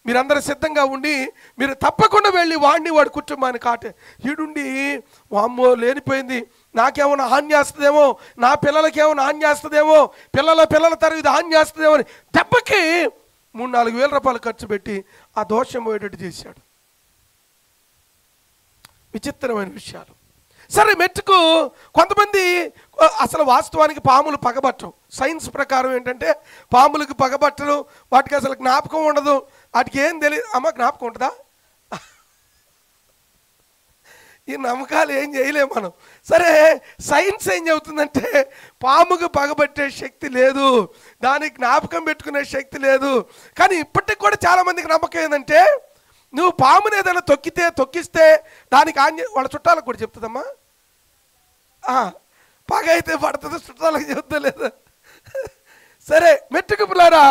మీరందరూ సిద్ధంగా ఉండి మీరు తప్పకుండా వెళ్ళి వాడి కుటుంబాన్ని కాటే. ఈడుండి వామ్మో లేనిపోయింది, నాకేమైనా హాని చేస్తుందేమో, నా పిల్లలకేమైనా హాని చేస్తుందేమో, పిల్లల తరం ఇది హాని చేస్తుందేమో అని దెబ్బకి 3-4 వేల రూపాయలు ఖర్చు పెట్టి ఆ దోషం పోయేటట్టు చేశాడు. విచిత్రమైన విషయాలు. సరే, మెట్టుకు కొంతమంది అసలు వాస్తవానికి పాములు పగబట్టవు. సైన్స్ ప్రకారం ఏంటంటే పాములకు పగబట్టరు, వాటికి అసలు జ్ఞాపకం ఉండదు, వాటికి ఏం తెలియదు. అమ్మ జ్ఞాపకం ఉంటుందా? ఈ నమ్మకాలు ఏం చేయలేము మనం. సరే, సైన్స్ ఏం చెబుతుందంటే పాముకు పగబట్టే శక్తి లేదు, దానికి జ్ఞాపకం పెట్టుకునే శక్తి లేదు. కానీ ఇప్పటికి కూడా చాలామందికి నమ్మకం ఏంటంటే నువ్వు పాముని ఏదైనా తొక్కిస్తే దానికి వాళ్ళ చుట్టాలకు కూడా చెప్తుందమ్మా, పగ అయితే పడుతుంది, చుట్టాలకు చెప్తలేదు. సరే, మెట్టుకు పిల్లారా,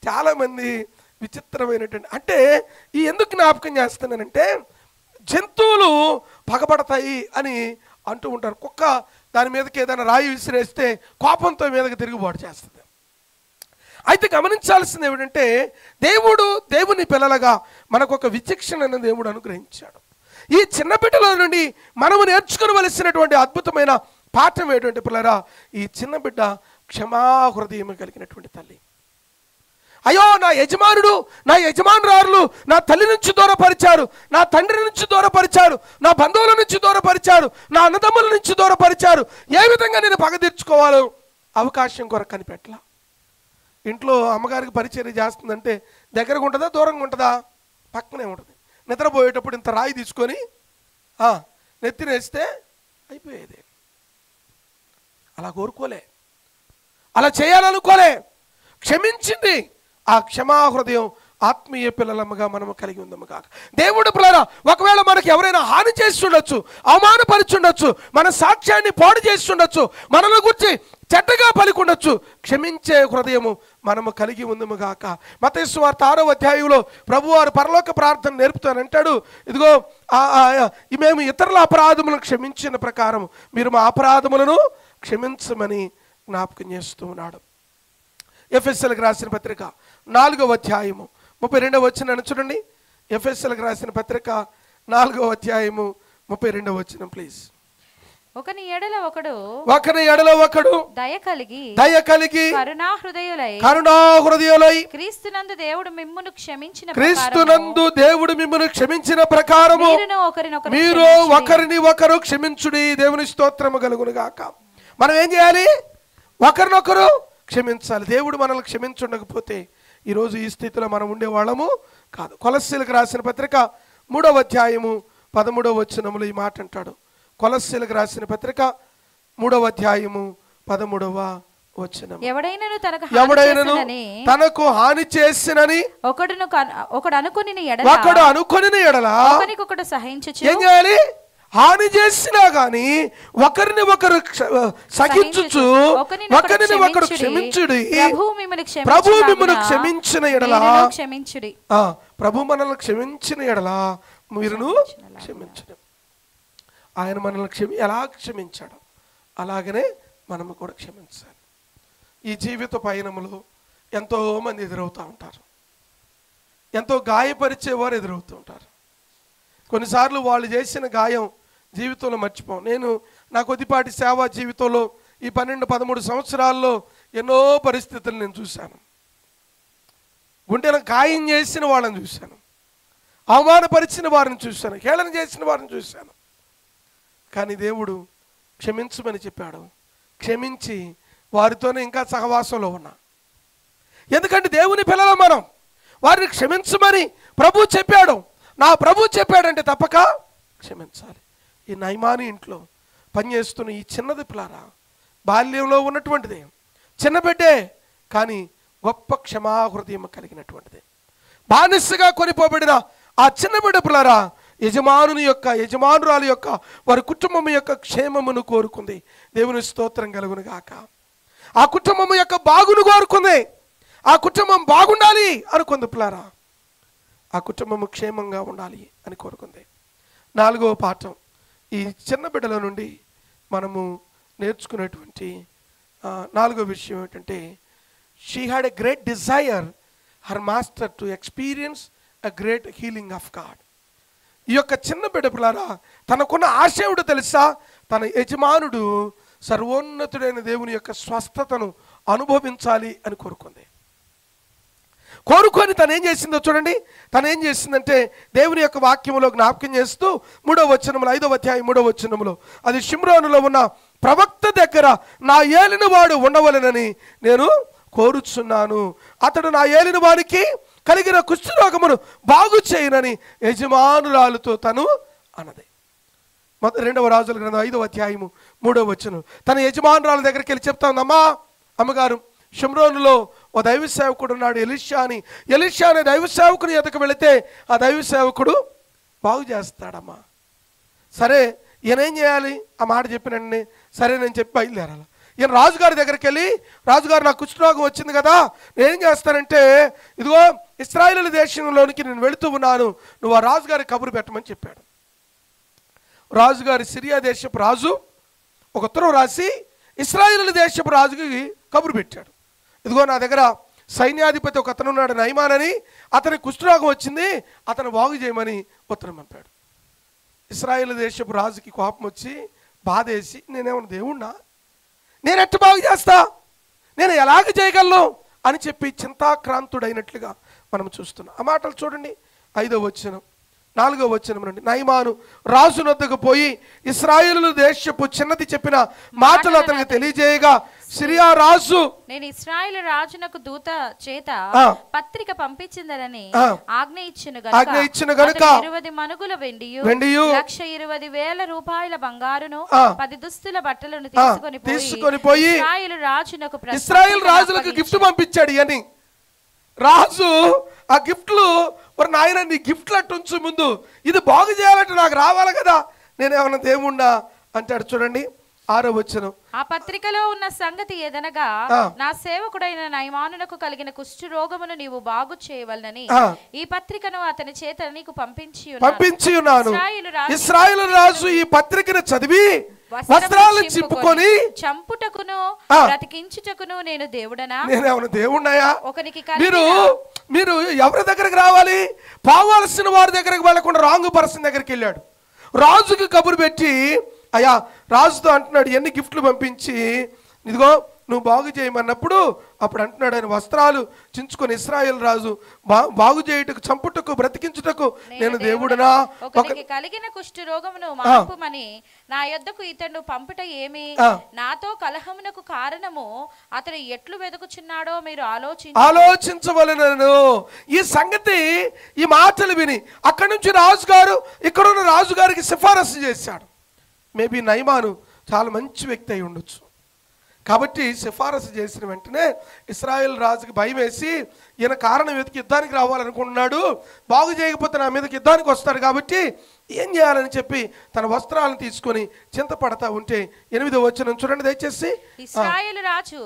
చాలామంది విచిత్రమైనటువంటి అంటే ఈ ఎందుకు జ్ఞాపకం చేస్తున్నానంటే జంతువులు పగబడతాయి అని అంటూ ఉంటారు. కుక్క దాని మీదకి ఏదైనా రాయి విసిరేస్తే కోపంతో మీదకి తిరుగుబాటు చేస్తుంది. అయితే గమనించాల్సింది ఏమిటంటే దేవుని పిల్లలుగా మనకు ఒక విచక్షణ దేవుడు అనుగ్రహించాడు. ఈ చిన్న బిడ్డల నుండి మనము నేర్చుకోవలసినటువంటి అద్భుతమైన పాఠం ఏంటంటే పిల్లరా, ఈ చిన్న బిడ్డ క్షమాహృదయం కలిగినటువంటి తల్లి. అయ్యో నా యజమానురాలు నా తల్లి నుంచి దూరపరిచారు, నా తండ్రి నుంచి దూరపరిచారు, నా బంధువుల నుంచి దూరపరిచారు, నా అన్నదమ్ముల నుంచి దూరపరిచారు, ఏ విధంగా నేను పగ తీర్చుకోవాలో అవకాశం కొరకు కనిపెట్టలా. ఇంట్లో అమ్మగారికి పరిచర్య చేస్తుందంటే దగ్గరగా ఉంటుందా దూరంగా ఉంటుందా? పక్కనే ఉంటుంది. నిద్రపోయేటప్పుడు ఇంత రాయి తీసుకొని నెత్తినేస్తే అయిపోయేది. అలా కోరుకోలే, అలా చేయాలనుకోలే, క్షమించింది. ఆ క్షమాహృదయం ఆత్మీయ పిల్లలమ్మగా మనము కలిగి ఉందమ్మ కాక. దేవుడు పిల్లరా, ఒకవేళ మనకి ఎవరైనా హాని చేసి ఉండొచ్చు, అవమానపరిచుండొచ్చు, మన సాక్ష్యాన్ని పాడు చేసి ఉండొచ్చు, మనల గురించి చెడ్డగా పలికుండొచ్చు, క్షమించే హృదయము మనము కలిగి ఉందము గాక. మత్తయి సువార్త 6వ అధ్యాయంలో ప్రభువారు పరలోక ప్రార్థన నేర్పుతానంటాడు, ఇదిగో మేము ఇతరుల అపరాధములను క్షమించిన ప్రకారం మీరు మా అపరాధములను క్షమించమని జ్ఞాపకం చేస్తూ ఉన్నాడు. ఎఫెసీయులకు రాసిన పత్రిక 4వ అధ్యాయము 32వ వచనం చూడండి. ఎఫెసీయులకు రాసిన పత్రిక 4వ అధ్యాయము 32వ వచనం ప్లీజ్. ఒకని ఎడల ఒకడు దయ కలిగి కరుణాహృదయులై క్రీస్తునందు దేవుడు మిమ్మును క్షమించిన ప్రకారము మీరు ఒకరిని ఒకరు క్షమించుడి. దేవుని స్తోత్రము కలుగును గాక. మనం ఏం చేయాలి? ఒకరినొకరు క్షమించాలి. దేవుడు మనల్ని క్షమించుండకపోతే ఈరోజు ఈ స్థితిలో మనం ఉండేవాళ్ళము కాదు. కొలస్సీలకు రాసిన పత్రిక 3వ అధ్యాయము 13వ వచనములో ఈ మాట అంటాడు. కొలస్సీలకు రాసిన పత్రిక 3వ అధ్యాయము 13వ వచనం. ఎవడైనను తనకు హాని చేసినని ఒకడు అనుకొనిన ఎడల ఏం చేయాలి? హాని చేసినా గాని ఒకరిని ఒకరు సహించుచు ఒకరిని ఒకరు క్షమించుడి. ప్రభు మిమ్మల్ని క్షమించిన ఎడల ప్రభు మనల్ని క్షమించిన ఎడల మీరును క్షమించడం. ఆయన మనల్ని ఎలా క్షమించాడు అలాగనే మనము కూడా క్షమించాలి. ఈ జీవిత పయనములో ఎంతో మంది ఎదురవుతూ ఉంటారు, ఎంతో గాయపరిచేవారు ఎదురవుతూ ఉంటారు. కొన్నిసార్లు వాళ్ళు చేసిన గాయం జీవితంలో మర్చిపోం. నేను నా కొద్దిపాటి సేవా జీవితంలో ఈ 12-13 సంవత్సరాల్లో ఎన్నో పరిస్థితులు నేను చూశాను. గుండెను గాయం చేసిన వాళ్ళని చూశాను, అవమానపరిచిన వారిని చూశాను, హేళన చేసిన వారిని చూశాను. కానీ దేవుడు క్షమించమని చెప్పాడు. క్షమించి వారితోనే ఇంకా సహవాసంలో ఉన్నా. ఎందుకంటే దేవుని పిల్లలు మనం. వారిని క్షమించమని ప్రభు చెప్పాడు. నా ప్రభు చెప్పాడంటే తప్పక క్షమించాలి. ఈ నయమాని ఇంట్లో పనిచేస్తున్న ఈ చిన్నది పిల్లారా, బాల్యంలో ఉన్నటువంటిదే, చిన్న బిడ్డే, కానీ గొప్ప క్షమాహృదయం కలిగినటువంటిది. బానిసగా కొనిపోబడిన ఆ చిన్న బిడ్డ పిల్లారా యజమానురాలు యొక్క వారి కుటుంబం యొక్క క్షేమమును కోరుకుంది. దేవుని స్తోత్రం కలుగును గాక. ఆ కుటుంబం యొక్క బాగును కోరుకుంది. ఆ కుటుంబం బాగుండాలి అనుకుంది పిల్లారా. ఆ కుటుంబము క్షేమంగా ఉండాలి అని కోరుకుంది. 4వ పాఠం, ఈ చిన్న బిడ్డల నుండి మనము నేర్చుకునేటువంటి 4వ విషయం ఏంటంటే, she had a great desire her master to experience a great healing of God. ఈ యొక్క చిన్న బిడ్డ పిల్లారా తనకున్న ఆశ ఏమిటో తెలుసా? తన యజమానుడు సర్వోన్నతుడైన దేవుని యొక్క స్వస్థతను అనుభవించాలి అని కోరుకుంది. కోరుకొని తను ఏం చేసిందో చూడండి. తను ఏం చేసిందంటే దేవుని యొక్క వాక్యములో జ్ఞాపకం చేస్తూ 3వ వచనములో 5వ అధ్యాయం 3వ వచనములో, అది షిమ్రోనులో ఉన్న ప్రవక్త దగ్గర నా ఏలిన వాడు ఉండవలెనని నేను కోరుచున్నాను. అతడు నా ఏలిన వానికి కలిగిన కుష్ఠరోగమును బాగు చేయనని యజమానురాలుతో తను అన్నది. 2వ రాజుల గ్రంథం 5వ అధ్యాయము 3వ వచనం. తన యజమానురాల దగ్గరికి వెళ్ళి చెప్తాను, అమ్మగారు, షిమ్రోనులో ఓ దైవ సేవకుడు ఉన్నాడు ఎలీషా అని. ఎలీషా అనే దైవ సేవకుని ఎదుకు వెళితే ఆ దైవ సేవకుడు బాగు చేస్తాడమ్మా. సరే, ఈయనేం చేయాలి? ఆ మాట చెప్పినండి. సరే నేను చెప్పి బయలుదేరాలి. ఈయన రాజుగారి దగ్గరికి వెళ్ళి, రాజుగారు నాకు కుష్ఠరోగం వచ్చింది కదా, నేనేం చేస్తానంటే, ఇదిగో ఇశ్రాయేలు దేశంలోనికి నేను వెళుతూ ఉన్నాను, నువ్వు ఆ రాజుగారి కబురు పెట్టమని చెప్పాడు. రాజుగారి సిరియా దేశపు రాజు ఒక ఉత్తరం రాసి ఇశ్రాయేలు దేశపు రాజుకి కబురు పెట్టాడు. ఇదిగో నా దగ్గర సైన్యాధిపతి ఒక అతను ఉన్నాడు నయమాన్ అని, అతని కుష్ఠరోగం వచ్చింది, అతను బాగు చేయమని ఉత్తరం పంపాడు. ఇశ్రాయేలు దేశపు రాజుకి కోపం వచ్చి బాధేసి, నేనేమన్నా దేవుణ్ణా, నేను ఎట్టు బాగు చేస్తా, నేను ఎలాగ చేయగలను అని చెప్పి చింతాక్రాంతుడైనట్లుగా మనం చూస్తున్నాం. ఆ మాటలు చూడండి. 5వ వచనం 4వ వచనం నుండి, నయమాను రాజు నొద్దకు పోయి ఇశ్రాయేలు దేశపు చిన్నది చెప్పిన మాటలు అతనికి తెలియజేయగా, సిరియా రాజు నేను ఇశ్రాయేలు రాజునకు దూత చేత పత్రిక పంపించిందనని ఆజ్ఞ ఇచ్చిన గనుక 20 మనుగుల వెండియు 1,20,000 రూపాయల బంగారును 10 దుస్తుల బట్టలను తీసుకొని పోయి ఇశ్రాయేలు రాజులకు గిఫ్ట్ పంపించాడు అని. రాజు ఆ గిఫ్ట్లు, మరి నాయన నీ గిఫ్ట్లు అట్టుంచు, ముందు ఇది బాగు చేయాలంటే నాకు రావాలి కదా, నేనేమన్నా దేవుణ్ణా అంటాడు. చూడండి 6వ వచనం. ఆ పత్రికలో ఉన్న సంగతి ఏదనగా, నా సేవకుడైన నయమానునకు కలిగిన కుష్ఠ రోగమును నీవు బాగు చేయవలనని ఈ పత్రికను అతని చేత నీకు పంపించి ఉన్నాను. ఇశ్రాయేలు రాజు ఈ పత్రికను చదివి వస్త్రాలు చింపుకొని చంపుటకును బ్రతికించుటకును నేను దేవుడనా? నేనేమన్నా దేవుణ్ణాయా? ఒకనికి మీరు ఎవరి దగ్గరికి రావాలి? పోవాల్సిన వారి దగ్గరికి వెళ్ళకుండా రాంగ్ పర్సన్ దగ్గరికి వెళ్ళాడు. రాజుకి కబురు పెట్టి, అయ్యా రాజుతో అంటున్నాడు, ఎన్ని గిఫ్ట్లు పంపించి ఇదిగో నువ్వు బాగు చేయమన్నప్పుడు అప్పుడు అంటున్నాడు ఆయన, వస్త్రాలు చించుకొని ఇశ్రాయేలు రాజు బాగు చేయుటకు చంపుటకు బ్రతికించుటకు నేను దేవుడనా? ఒకరికి కలిగిన కుష్ఠ రోగమును మాపుమని నా యొద్దకు ఇతడు పంపుట ఏమి? నాతో కలహమునకు కారణము అతడు ఎట్లు వెదుకుచున్నాడో మీరు ఆలోచించవలెనను. ఈ సంగతి, ఈ మాటలు విని అక్కడి నుంచి రాజుగారు ఇక్కడున్న రాజుగారికి సిఫారసు చేశాడు. మేబీ నయమాను చాలా మంచి వ్యక్తి అయి ఉండొచ్చు. కాబట్టి సిఫారసు చేసిన వెంటనే ఇశ్రాయేల్ రాజుకి భయం వేసి, ఈయన కారణం వెతికి యుద్ధానికి రావాలనుకుంటున్నాడు, బాగు చేయకపోతే నా మీదకి యుద్ధానికి వస్తాడు, కాబట్టి ఏం చేయాలని చెప్పి తన వస్త్రాలను తీసుకొని చింతపడతా ఉంటే 8వ వచనం చూడండి దయచేసి. ఇశ్రాయేలు రాజు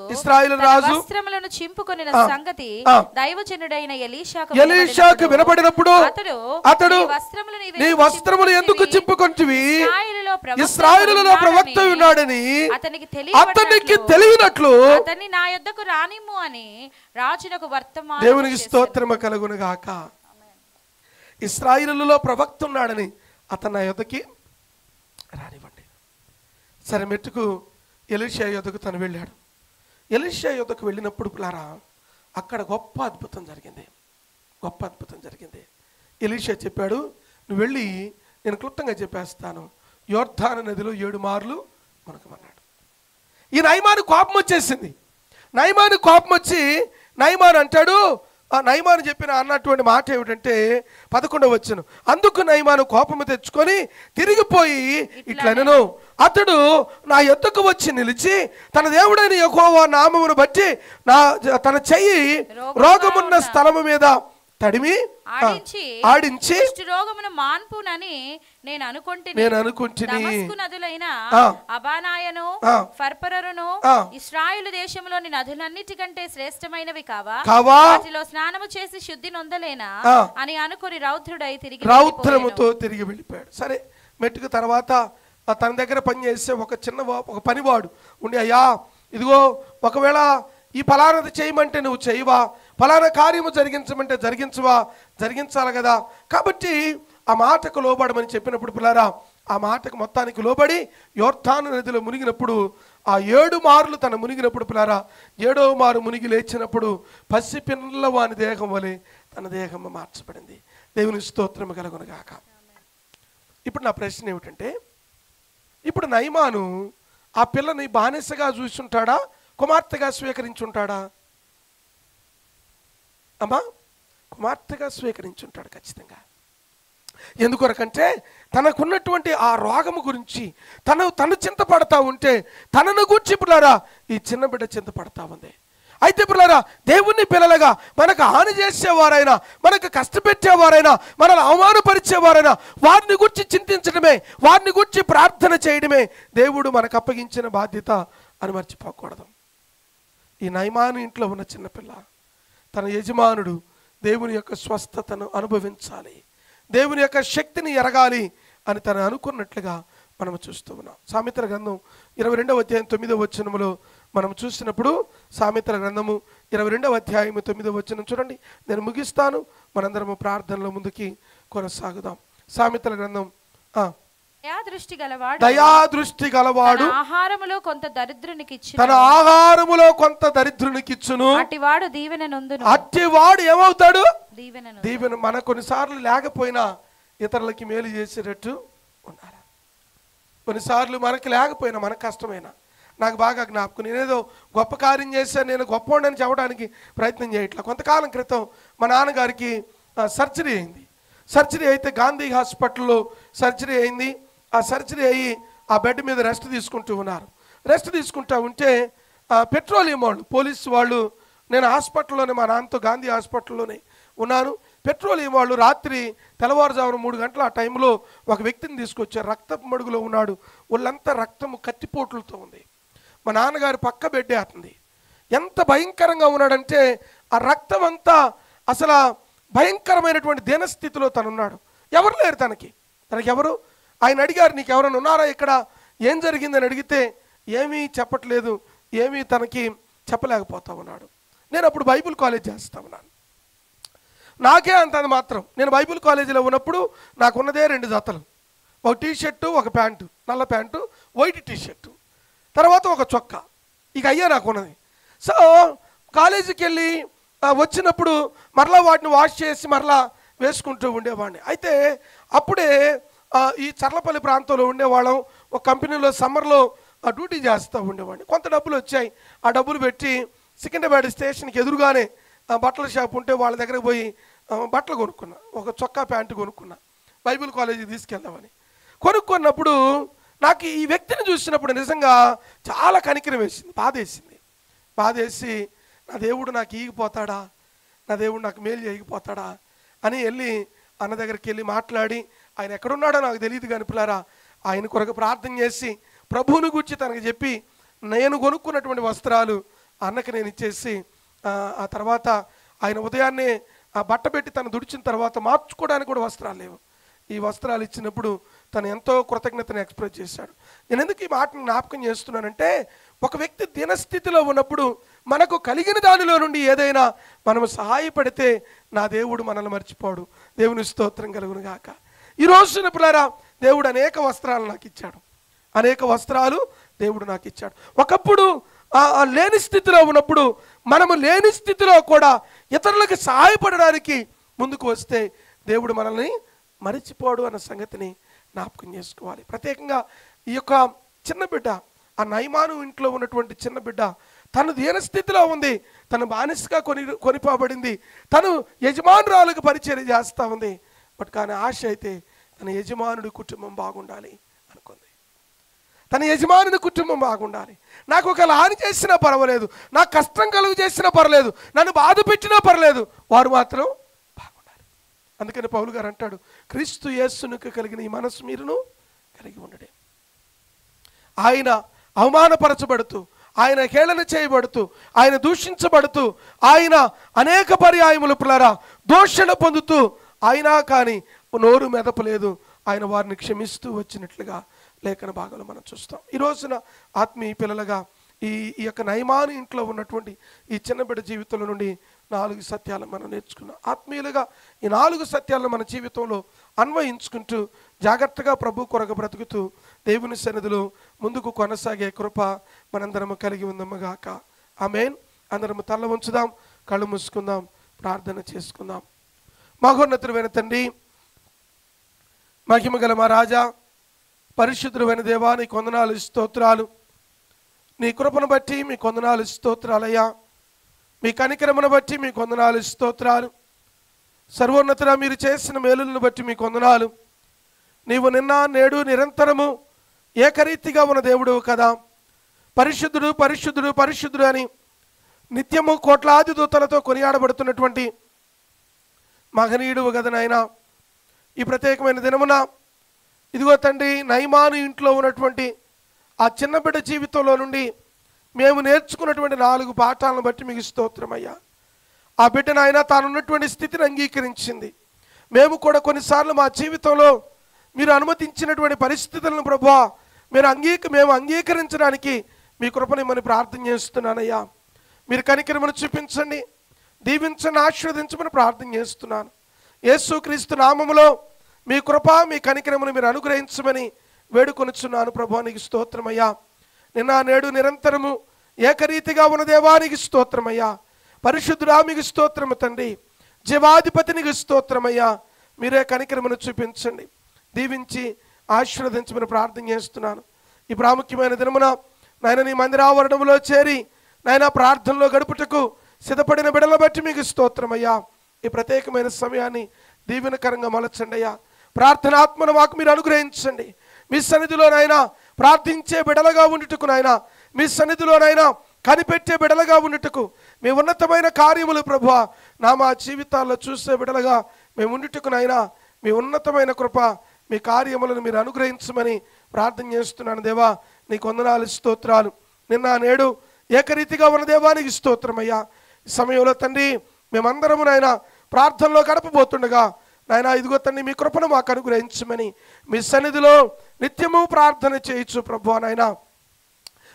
వస్త్రములను చింపుకొనిన సంగతి దైవజనుడైన ఎలీషాకు వినపడినప్పుడు అతడు, నీ వస్త్రములు ఎందుకు చింపుకొంటివి? ఇశ్రాయేలులో ప్రవక్త ఉన్నాడని అతనికి తెలియనట్లు అతన్ని నా యొద్దకు రానిమ్ము అని రాజునకు వర్తమానం. దేవునికి స్తోత్రము కలుగును గాక. ఇశ్రాయేలులో ప్రవక్త ఉన్నాడని అతను నా యొద్దకి రానివ్వండి. సరే మెట్టుకు ఎలీషా యొద్దకు తను వెళ్ళాడు. ఎలీషా యొద్దకు వెళ్ళినప్పుడు పిల్లారా అక్కడ గొప్ప అద్భుతం జరిగింది. గొప్ప అద్భుతం జరిగింది. ఎలీషా చెప్పాడు, నువ్వు వెళ్ళి నేను క్లుప్తంగా చెప్పేస్తాను, యోర్దాను నదిలో 7 మార్లు మునగమన్నాడు. ఈ నయమాను కోపం వచ్చేసింది. నయమాను కోపం వచ్చి నయమాను అంటాడు, నయమాను చెప్పిన అన్నటువంటి మాట ఏమిటంటే 11వ వచనం, అందుకు నయమాను కోపము తెచ్చుకొని తిరిగిపోయి ఇట్లనెను, అతడు నా యొద్దకు వచ్చి నిలిచి తన దేవుడైన యెహోవా నామమును బట్టి తన చెయ్యి రోగమున్న స్థలము మీద తడిమి ఆడించి రోగమును మాన్పునని నేను అనుకుంటుని దమస్కు నదులైన అబానాయను ఫర్పరరును ఇశ్రాయేలు దేశంలోని నదులన్నిటికంటే శ్రేష్టమైనవి కావా, వాటిలో స్నానము చేసి శుద్ధి నొందలేనా అని అనుకుని రౌద్రముతో తిరిగి వెళ్ళిపోయాడు. సరే మెట్టుకు తర్వాత తన దగ్గర పనిచేసే ఒక పనివాడు ఉండి, అయ్యా ఇదిగో ఒకవేళ ఈ ఫలానది చేయమంటే నువ్వు చేయవా, ఫలానా కార్యము జరిగించమంటే జరిగించాలి కదా, కాబట్టి ఆ మాటకు లోబడమని చెప్పినప్పుడు పిల్లారా ఆ మాటకు మొత్తానికి లోబడి యోర్దాను నదిలో మునిగినప్పుడు ఆ 7 మార్లు తను మునిగినప్పుడు పిల్లారా 7వ మారు మునిగి లేచినప్పుడు పసిపిల్ల వాని దేహం వలె తన దేహం మార్చబడింది. దేవుని స్తోత్రము కలుగునుగాక. ఇప్పుడు నా ప్రశ్న ఏమిటంటే, ఇప్పుడు నయమాను ఆ పిల్లని బానిసగా చూసుంటాడా, కుమార్తెగా స్వీకరించుంటాడా? అమ్మా, కుమార్తెగా స్వీకరించుంటాడు ఖచ్చితంగా. ఎందుకొరకంటే తనకున్నటువంటి ఆ రోగము గురించి తను చింతపడతా ఉంటే తనను గురించి పిల్లారా ఈ చిన్న బిడ్డ చింతపడతా ఉంది. అయితే పిల్లారా దేవుని పిల్లలుగా మనకు హాని చేసేవారైనా, మనకు కష్టపెట్టేవారైనా, మనల్ని అవమానపరిచేవారైనా వారిని గురించి చింతించడమే, వారిని గురించి ప్రార్థన చేయడమే దేవుడు మనకు అప్పగించిన బాధ్యత అని మర్చిపోకూడదు. ఈ నయమాను ఇంట్లో ఉన్న చిన్నపిల్ల తన యజమానుడు దేవుని యొక్క స్వస్థతను అనుభవించాలి, దేవుని యొక్క శక్తిని ఎరగాలి అని తను అనుకున్నట్లుగా మనం చూస్తూ ఉన్నాం. సామెతల గ్రంథం 22వ అధ్యాయం 9వ వచనములో మనం చూసినప్పుడు, సామెతల గ్రంథము 22వ అధ్యాయం 9వ వచనం చూడండి. నేను ముగిస్తాను, మనందరము ప్రార్థనలో ముందుకి కొనసాగుదాం. సామెతల గ్రంథం దయాదృష్టి గలవాడు తన ఆహారములో కొంత దరిద్రునికిచ్చును, అట్టివాడు ఏమవుతాడు? దీవెన. మన కొన్నిసార్లు లేకపోయినా ఇతరులకి మేలు చేసేటట్టు ఉండాలి. కొన్నిసార్లు మనకి లేకపోయినా మనకు కష్టమైనా, నాకు బాగా జ్ఞాపకం, నేనేదో గొప్ప కార్యం చేశాను, నేను గొప్పవాడిని చెప్పడానికి ప్రయత్నం చేయట్లా. కొంతకాలం క్రితం మా నాన్నగారికి సర్జరీ అయింది. సర్జరీ అయితే గాంధీ హాస్పిటల్లో సర్జరీ అయింది. ఆ సర్జరీ అయ్యి ఆ బెడ్ మీద రెస్ట్ తీసుకుంటూ ఉన్నారు. రెస్ట్ తీసుకుంటూ ఉంటే పెట్రోలియం వాళ్ళు, పోలీసు వాళ్ళు, నేను హాస్పిటల్లోనే మా నాన్నతో గాంధీ హాస్పిటల్లోనే ఉన్నాను. పెట్రోలియం వాళ్ళు రాత్రి తెల్లవారుజామున 3 గంటల ఆ టైంలో ఒక వ్యక్తిని తీసుకొచ్చారు. రక్తపు మడుగులో ఉన్నాడు, వాళ్ళంతా రక్తము కత్తిపోట్లతో ఉంది. మా నాన్నగారు పక్క బెడ్డే అతనిది. ఎంత భయంకరంగా ఉన్నాడంటే ఆ రక్తం అంతా అసలు భయంకరమైనటువంటి దీనస్థితిలో తనున్నాడు. ఎవరు లేరు తనకెవరు. ఆయన అడిగారు, నీకు ఎవరైనా ఉన్నారా ఇక్కడ, ఏం జరిగిందని అడిగితే ఏమీ చెప్పట్లేదు, ఏమీ తనకి చెప్పలేకపోతా ఉన్నాడు. నేను అప్పుడు బైబిల్ కాలేజ్ చేస్తా ఉన్నాను. నాకే అంత మాత్రం, నేను బైబిల్ కాలేజీలో ఉన్నప్పుడు నాకున్నదే 2 జతలు, ఒక టీషర్టు, ఒక ప్యాంటు, నల్ల ప్యాంటు, వైట్ టీషర్టు, తర్వాత ఒక చొక్కా, ఇక అయ్యే నాకు ఉన్నది. సో కాలేజీకి వెళ్ళి వచ్చినప్పుడు మరలా వాటిని వాష్ చేసి మరలా వేసుకుంటూ ఉండేవాడిని. అయితే అప్పుడే ఈ చర్లపల్లి ప్రాంతంలో ఉండేవాళ్ళం. ఒక కంపెనీలో సమ్మర్లో డ్యూటీ చేస్తూ ఉండేవాడిని. కొంత డబ్బులు వచ్చాయి. ఆ డబ్బులు పెట్టి సికింద్రాబాద్ స్టేషన్కి ఎదురుగానే బట్టల షాప్ ఉంటే వాళ్ళ దగ్గరకు పోయి బట్టలు కొనుక్కున్నా, ఒక చొక్కా ప్యాంటు కొనుక్కున్నా, బైబిల్ కాలేజీకి తీసుకెళ్దామని. కొనుక్కున్నప్పుడు నాకు ఈ వ్యక్తిని చూసినప్పుడు నిజంగా చాలా కనికరం వేసింది, బాధేసి నా దేవుడు నాకు ఈగిపోతాడా, నా దేవుడు నాకు మేలు చేయకపోతాడా అని వెళ్ళి అన్న దగ్గరికి వెళ్ళి మాట్లాడి, ఆయన ఎక్కడున్నాడో నాకు తెలియదు కానీ పిల్లారా ఆయన కొరకు ప్రార్థన చేసి ప్రభువుని గురించి తనకు చెప్పి నేను కొనుక్కున్నటువంటి వస్త్రాలు అన్నకి నేను ఇచ్చేసి ఆ తర్వాత ఆయన ఉదయాన్నే ఆ బట్ట పెట్టి తను దుడిచిన తర్వాత మార్చుకోవడానికి కూడా వస్త్రాలు లేవు. ఈ వస్త్రాలు ఇచ్చినప్పుడు తను ఎంతో కృతజ్ఞతను ఎక్స్ప్రెస్ చేశాడు. నేను ఎందుకు ఈ మాటను జ్ఞాపకం చేస్తున్నానంటే, ఒక వ్యక్తి దీనస్థితిలో ఉన్నప్పుడు మనకు కలిగిన దానిలో నుండి ఏదైనా మనము సహాయపడితే నా దేవుడు మనల్ని మర్చిపోడు. దేవుని స్తోత్రం కలుగును గాక. ఈ రోజున పిల్లారా దేవుడు అనేక వస్త్రాలు నాకు ఇచ్చాడు, అనేక వస్త్రాలు దేవుడు నాకు ఇచ్చాడు. ఒకప్పుడు లేని స్థితిలో ఉన్నప్పుడు మనము లేని స్థితిలో కూడా ఇతరులకు సహాయపడడానికి ముందుకు వస్తే దేవుడు మనల్ని మరిచిపోడు అన్న సంగతిని జ్ఞాపకం చేసుకోవాలి. ప్రత్యేకంగా ఈ యొక్క చిన్న బిడ్డ, ఆ నయమాను ఇంట్లో ఉన్నటువంటి చిన్న బిడ్డ, తను దీన స్థితిలో ఉంది, తను బానిసగా కొనిపోబడింది, తను యజమానురాలకు పరిచర్య చేస్తూ ఉంది. బట్ కానీ ఆశ అయితే తన యజమానుడి కుటుంబం బాగుండాలి అనుకుంది. తన యజమానుని కుటుంబం బాగుండాలి. నాకు ఒక హాని చేసినా పర్వాలేదు, నాకు కష్టం కలుగు చేసినా పర్లేదు, నన్ను బాధ పెట్టినా పర్లేదు, వారు మాత్రం బాగుండాలి. అందుకని పౌలు గారు అంటాడు, క్రీస్తు యేసునికి కలిగిన ఈ మనసు మీరును కలిగి ఉండడే. ఆయన అవమానపరచబడుతూ, ఆయన హేళన చేయబడుతూ, ఆయన దూషించబడుతూ, ఆయన అనేక పర్యాయములు పిల్లరా దూషణ పొందుతూ అయినా కానీ నోరు మెదపలేదు. ఆయన వారిని క్షమిస్తూ వచ్చినట్లుగా లేఖన భాగంలో మనం చూస్తాం. ఈ రోజున ఆత్మీయ పిల్లలుగా ఈ యొక్క నయమాను ఇంట్లో ఉన్నటువంటి ఈ చిన్న బిడ్డ జీవితంలో నుండి 4 సత్యాలను మనం నేర్చుకున్నాం. ఆత్మీయులుగా ఈ 4 సత్యాలను మన జీవితంలో అన్వయించుకుంటూ జాగ్రత్తగా ప్రభు కొరకు బ్రతుకుతూ దేవుని సన్నిధిలో ముందుకు కొనసాగే కృప మనందరము కలిగి ఉందమ్మగాక. ఆమేన్. అందరము తల ఉంచుదాం, కళ్ళు మూసుకుందాం, ప్రార్థన చేసుకుందాం. మహోన్నతుడైన తండ్రి, మహిమగల మా రాజా, పరిశుద్ధుడైన దేవా, నీ కొందనాలు స్తోత్రాలు. నీ కృపను బట్టి మీ కొందనాలు స్తోత్రాలయ్యా. మీ కనికరమును బట్టి మీ కొందనాలు స్తోత్రాలు. సర్వోన్నతుడా, మీరు చేసిన మేలులను బట్టి మీ కొందనాలు. నీవు నిన్న నేడు నిరంతరము ఏకరీతిగా ఉన్న దేవుడు కదా. పరిశుద్ధుడు పరిశుద్ధుడు పరిశుద్ధుడు అని నిత్యము కోట్లాది దూతలతో కొనియాడబడుతున్నటువంటి మహనీయుడు కదా నాయనా. ఈ ప్రత్యేకమైన దినమున ఇదిగో తండ్రి, నయమాను ఇంట్లో ఉన్నటువంటి ఆ చిన్న బిడ్డ జీవితంలో నుండి మేము నేర్చుకున్నటువంటి 4 పాఠాలను బట్టి మీకు స్తోత్రమయ్యా. ఆ బిడ్డ నాయన తానున్నటువంటి స్థితిని అంగీకరించింది. మేము కూడా కొన్నిసార్లు మా జీవితంలో మీరు అనుమతించినటువంటి పరిస్థితులను ప్రభువా మేము అంగీకరించడానికి మీ కృపనిమ్మని ప్రార్థన చేస్తున్నానయ్యా. మీరు కనికరమును చూపించండి, దీవించండి, ఆశీర్వదించమని ప్రార్థన చేస్తున్నాను. యేసుక్రీస్తు నామములో మీ కృప మీ కనికరమును మీరు అనుగ్రహించమని వేడుకొనుచున్నాను. ప్రభువా నీకు స్తోత్రమయ్యా. నిన్న నేడు నిరంతరము ఏకరీతిగా ఉన్న దేవానికి స్తోత్రమయ్యా. పరిశుద్ధుడా మీకు స్తోత్రము తండ్రి. జీవాధిపతి నీకు స్తోత్రమయ్యా. మీరే కనికరమును చూపించండి, దీవించి ఆశీర్వదించమని ప్రార్థన చేస్తున్నాను. ఈ ప్రాముఖ్యమైన దినమున నాయన నీ మందిరావరణంలో చేరి నాయన ప్రార్థనలో గడుపుటకు సిద్ధపడిన బిడ్డలను బట్టి మీకు స్తోత్రమయ్యా. ఈ ప్రత్యేకమైన సమయాన్ని దీవెనకరంగా మలచండి అయ్యా. ప్రార్థనాత్మను మాకు మీరు అనుగ్రహించండి. మీ సన్నిధిలోనైనా ప్రార్థించే బిడలగా ఉండుటకు నాయన, మీ సన్నిధిలోనైనా కనిపెట్టే బిడలగా ఉండుటకు, మీ ఉన్నతమైన కార్యములు ప్రభువా మా జీవితాల్లో చూసే బిడలగా మేము ఉండుటకు నాయనా మీ ఉన్నతమైన కృప మీ కార్యములను మీరు అనుగ్రహించమని ప్రార్థన చేస్తున్నాను. దేవా నీకు వందనాలు స్తోత్రాలు. నిన్న నేడు ఏకరీతిగా ఉన్న దేవానికి స్తోత్రమయ్యా. ఈ సమయంలో తండ్రి మేమందరము నాయన ప్రార్థనలో గడపబోతుండగా నాయన ఇదిగో తండ్రి మీ కృపను మాకు అనుగ్రహించమని మీ సన్నిధిలో నిత్యము ప్రార్థన చేయొచ్చు ప్రభువా నాయన.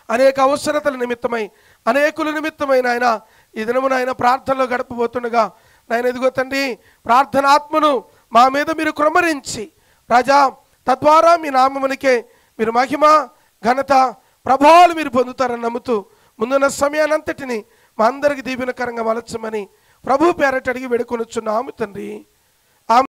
అనేక అవసరతల నిమిత్తమై అనేకుల నిమిత్తమై నాయన ఈ దినము నాయన ప్రార్థనలో గడపబోతుండగా నాయన ఇదిగో తండ్రి ప్రార్థనాత్మను మా మీద మీరు కృమ్మరించి రాజా, తద్వారా మీ నామమునికే మీరు మహిమ ఘనత ప్రభావాలు మీరు పొందుతారని నమ్ముతూ ముందున్న సమయానంతటిని మా అందరికి దీవెనకరంగా మలచమని ప్రభు పేరట అడిగి వేడుకొనుచున్నాము తండ్రి.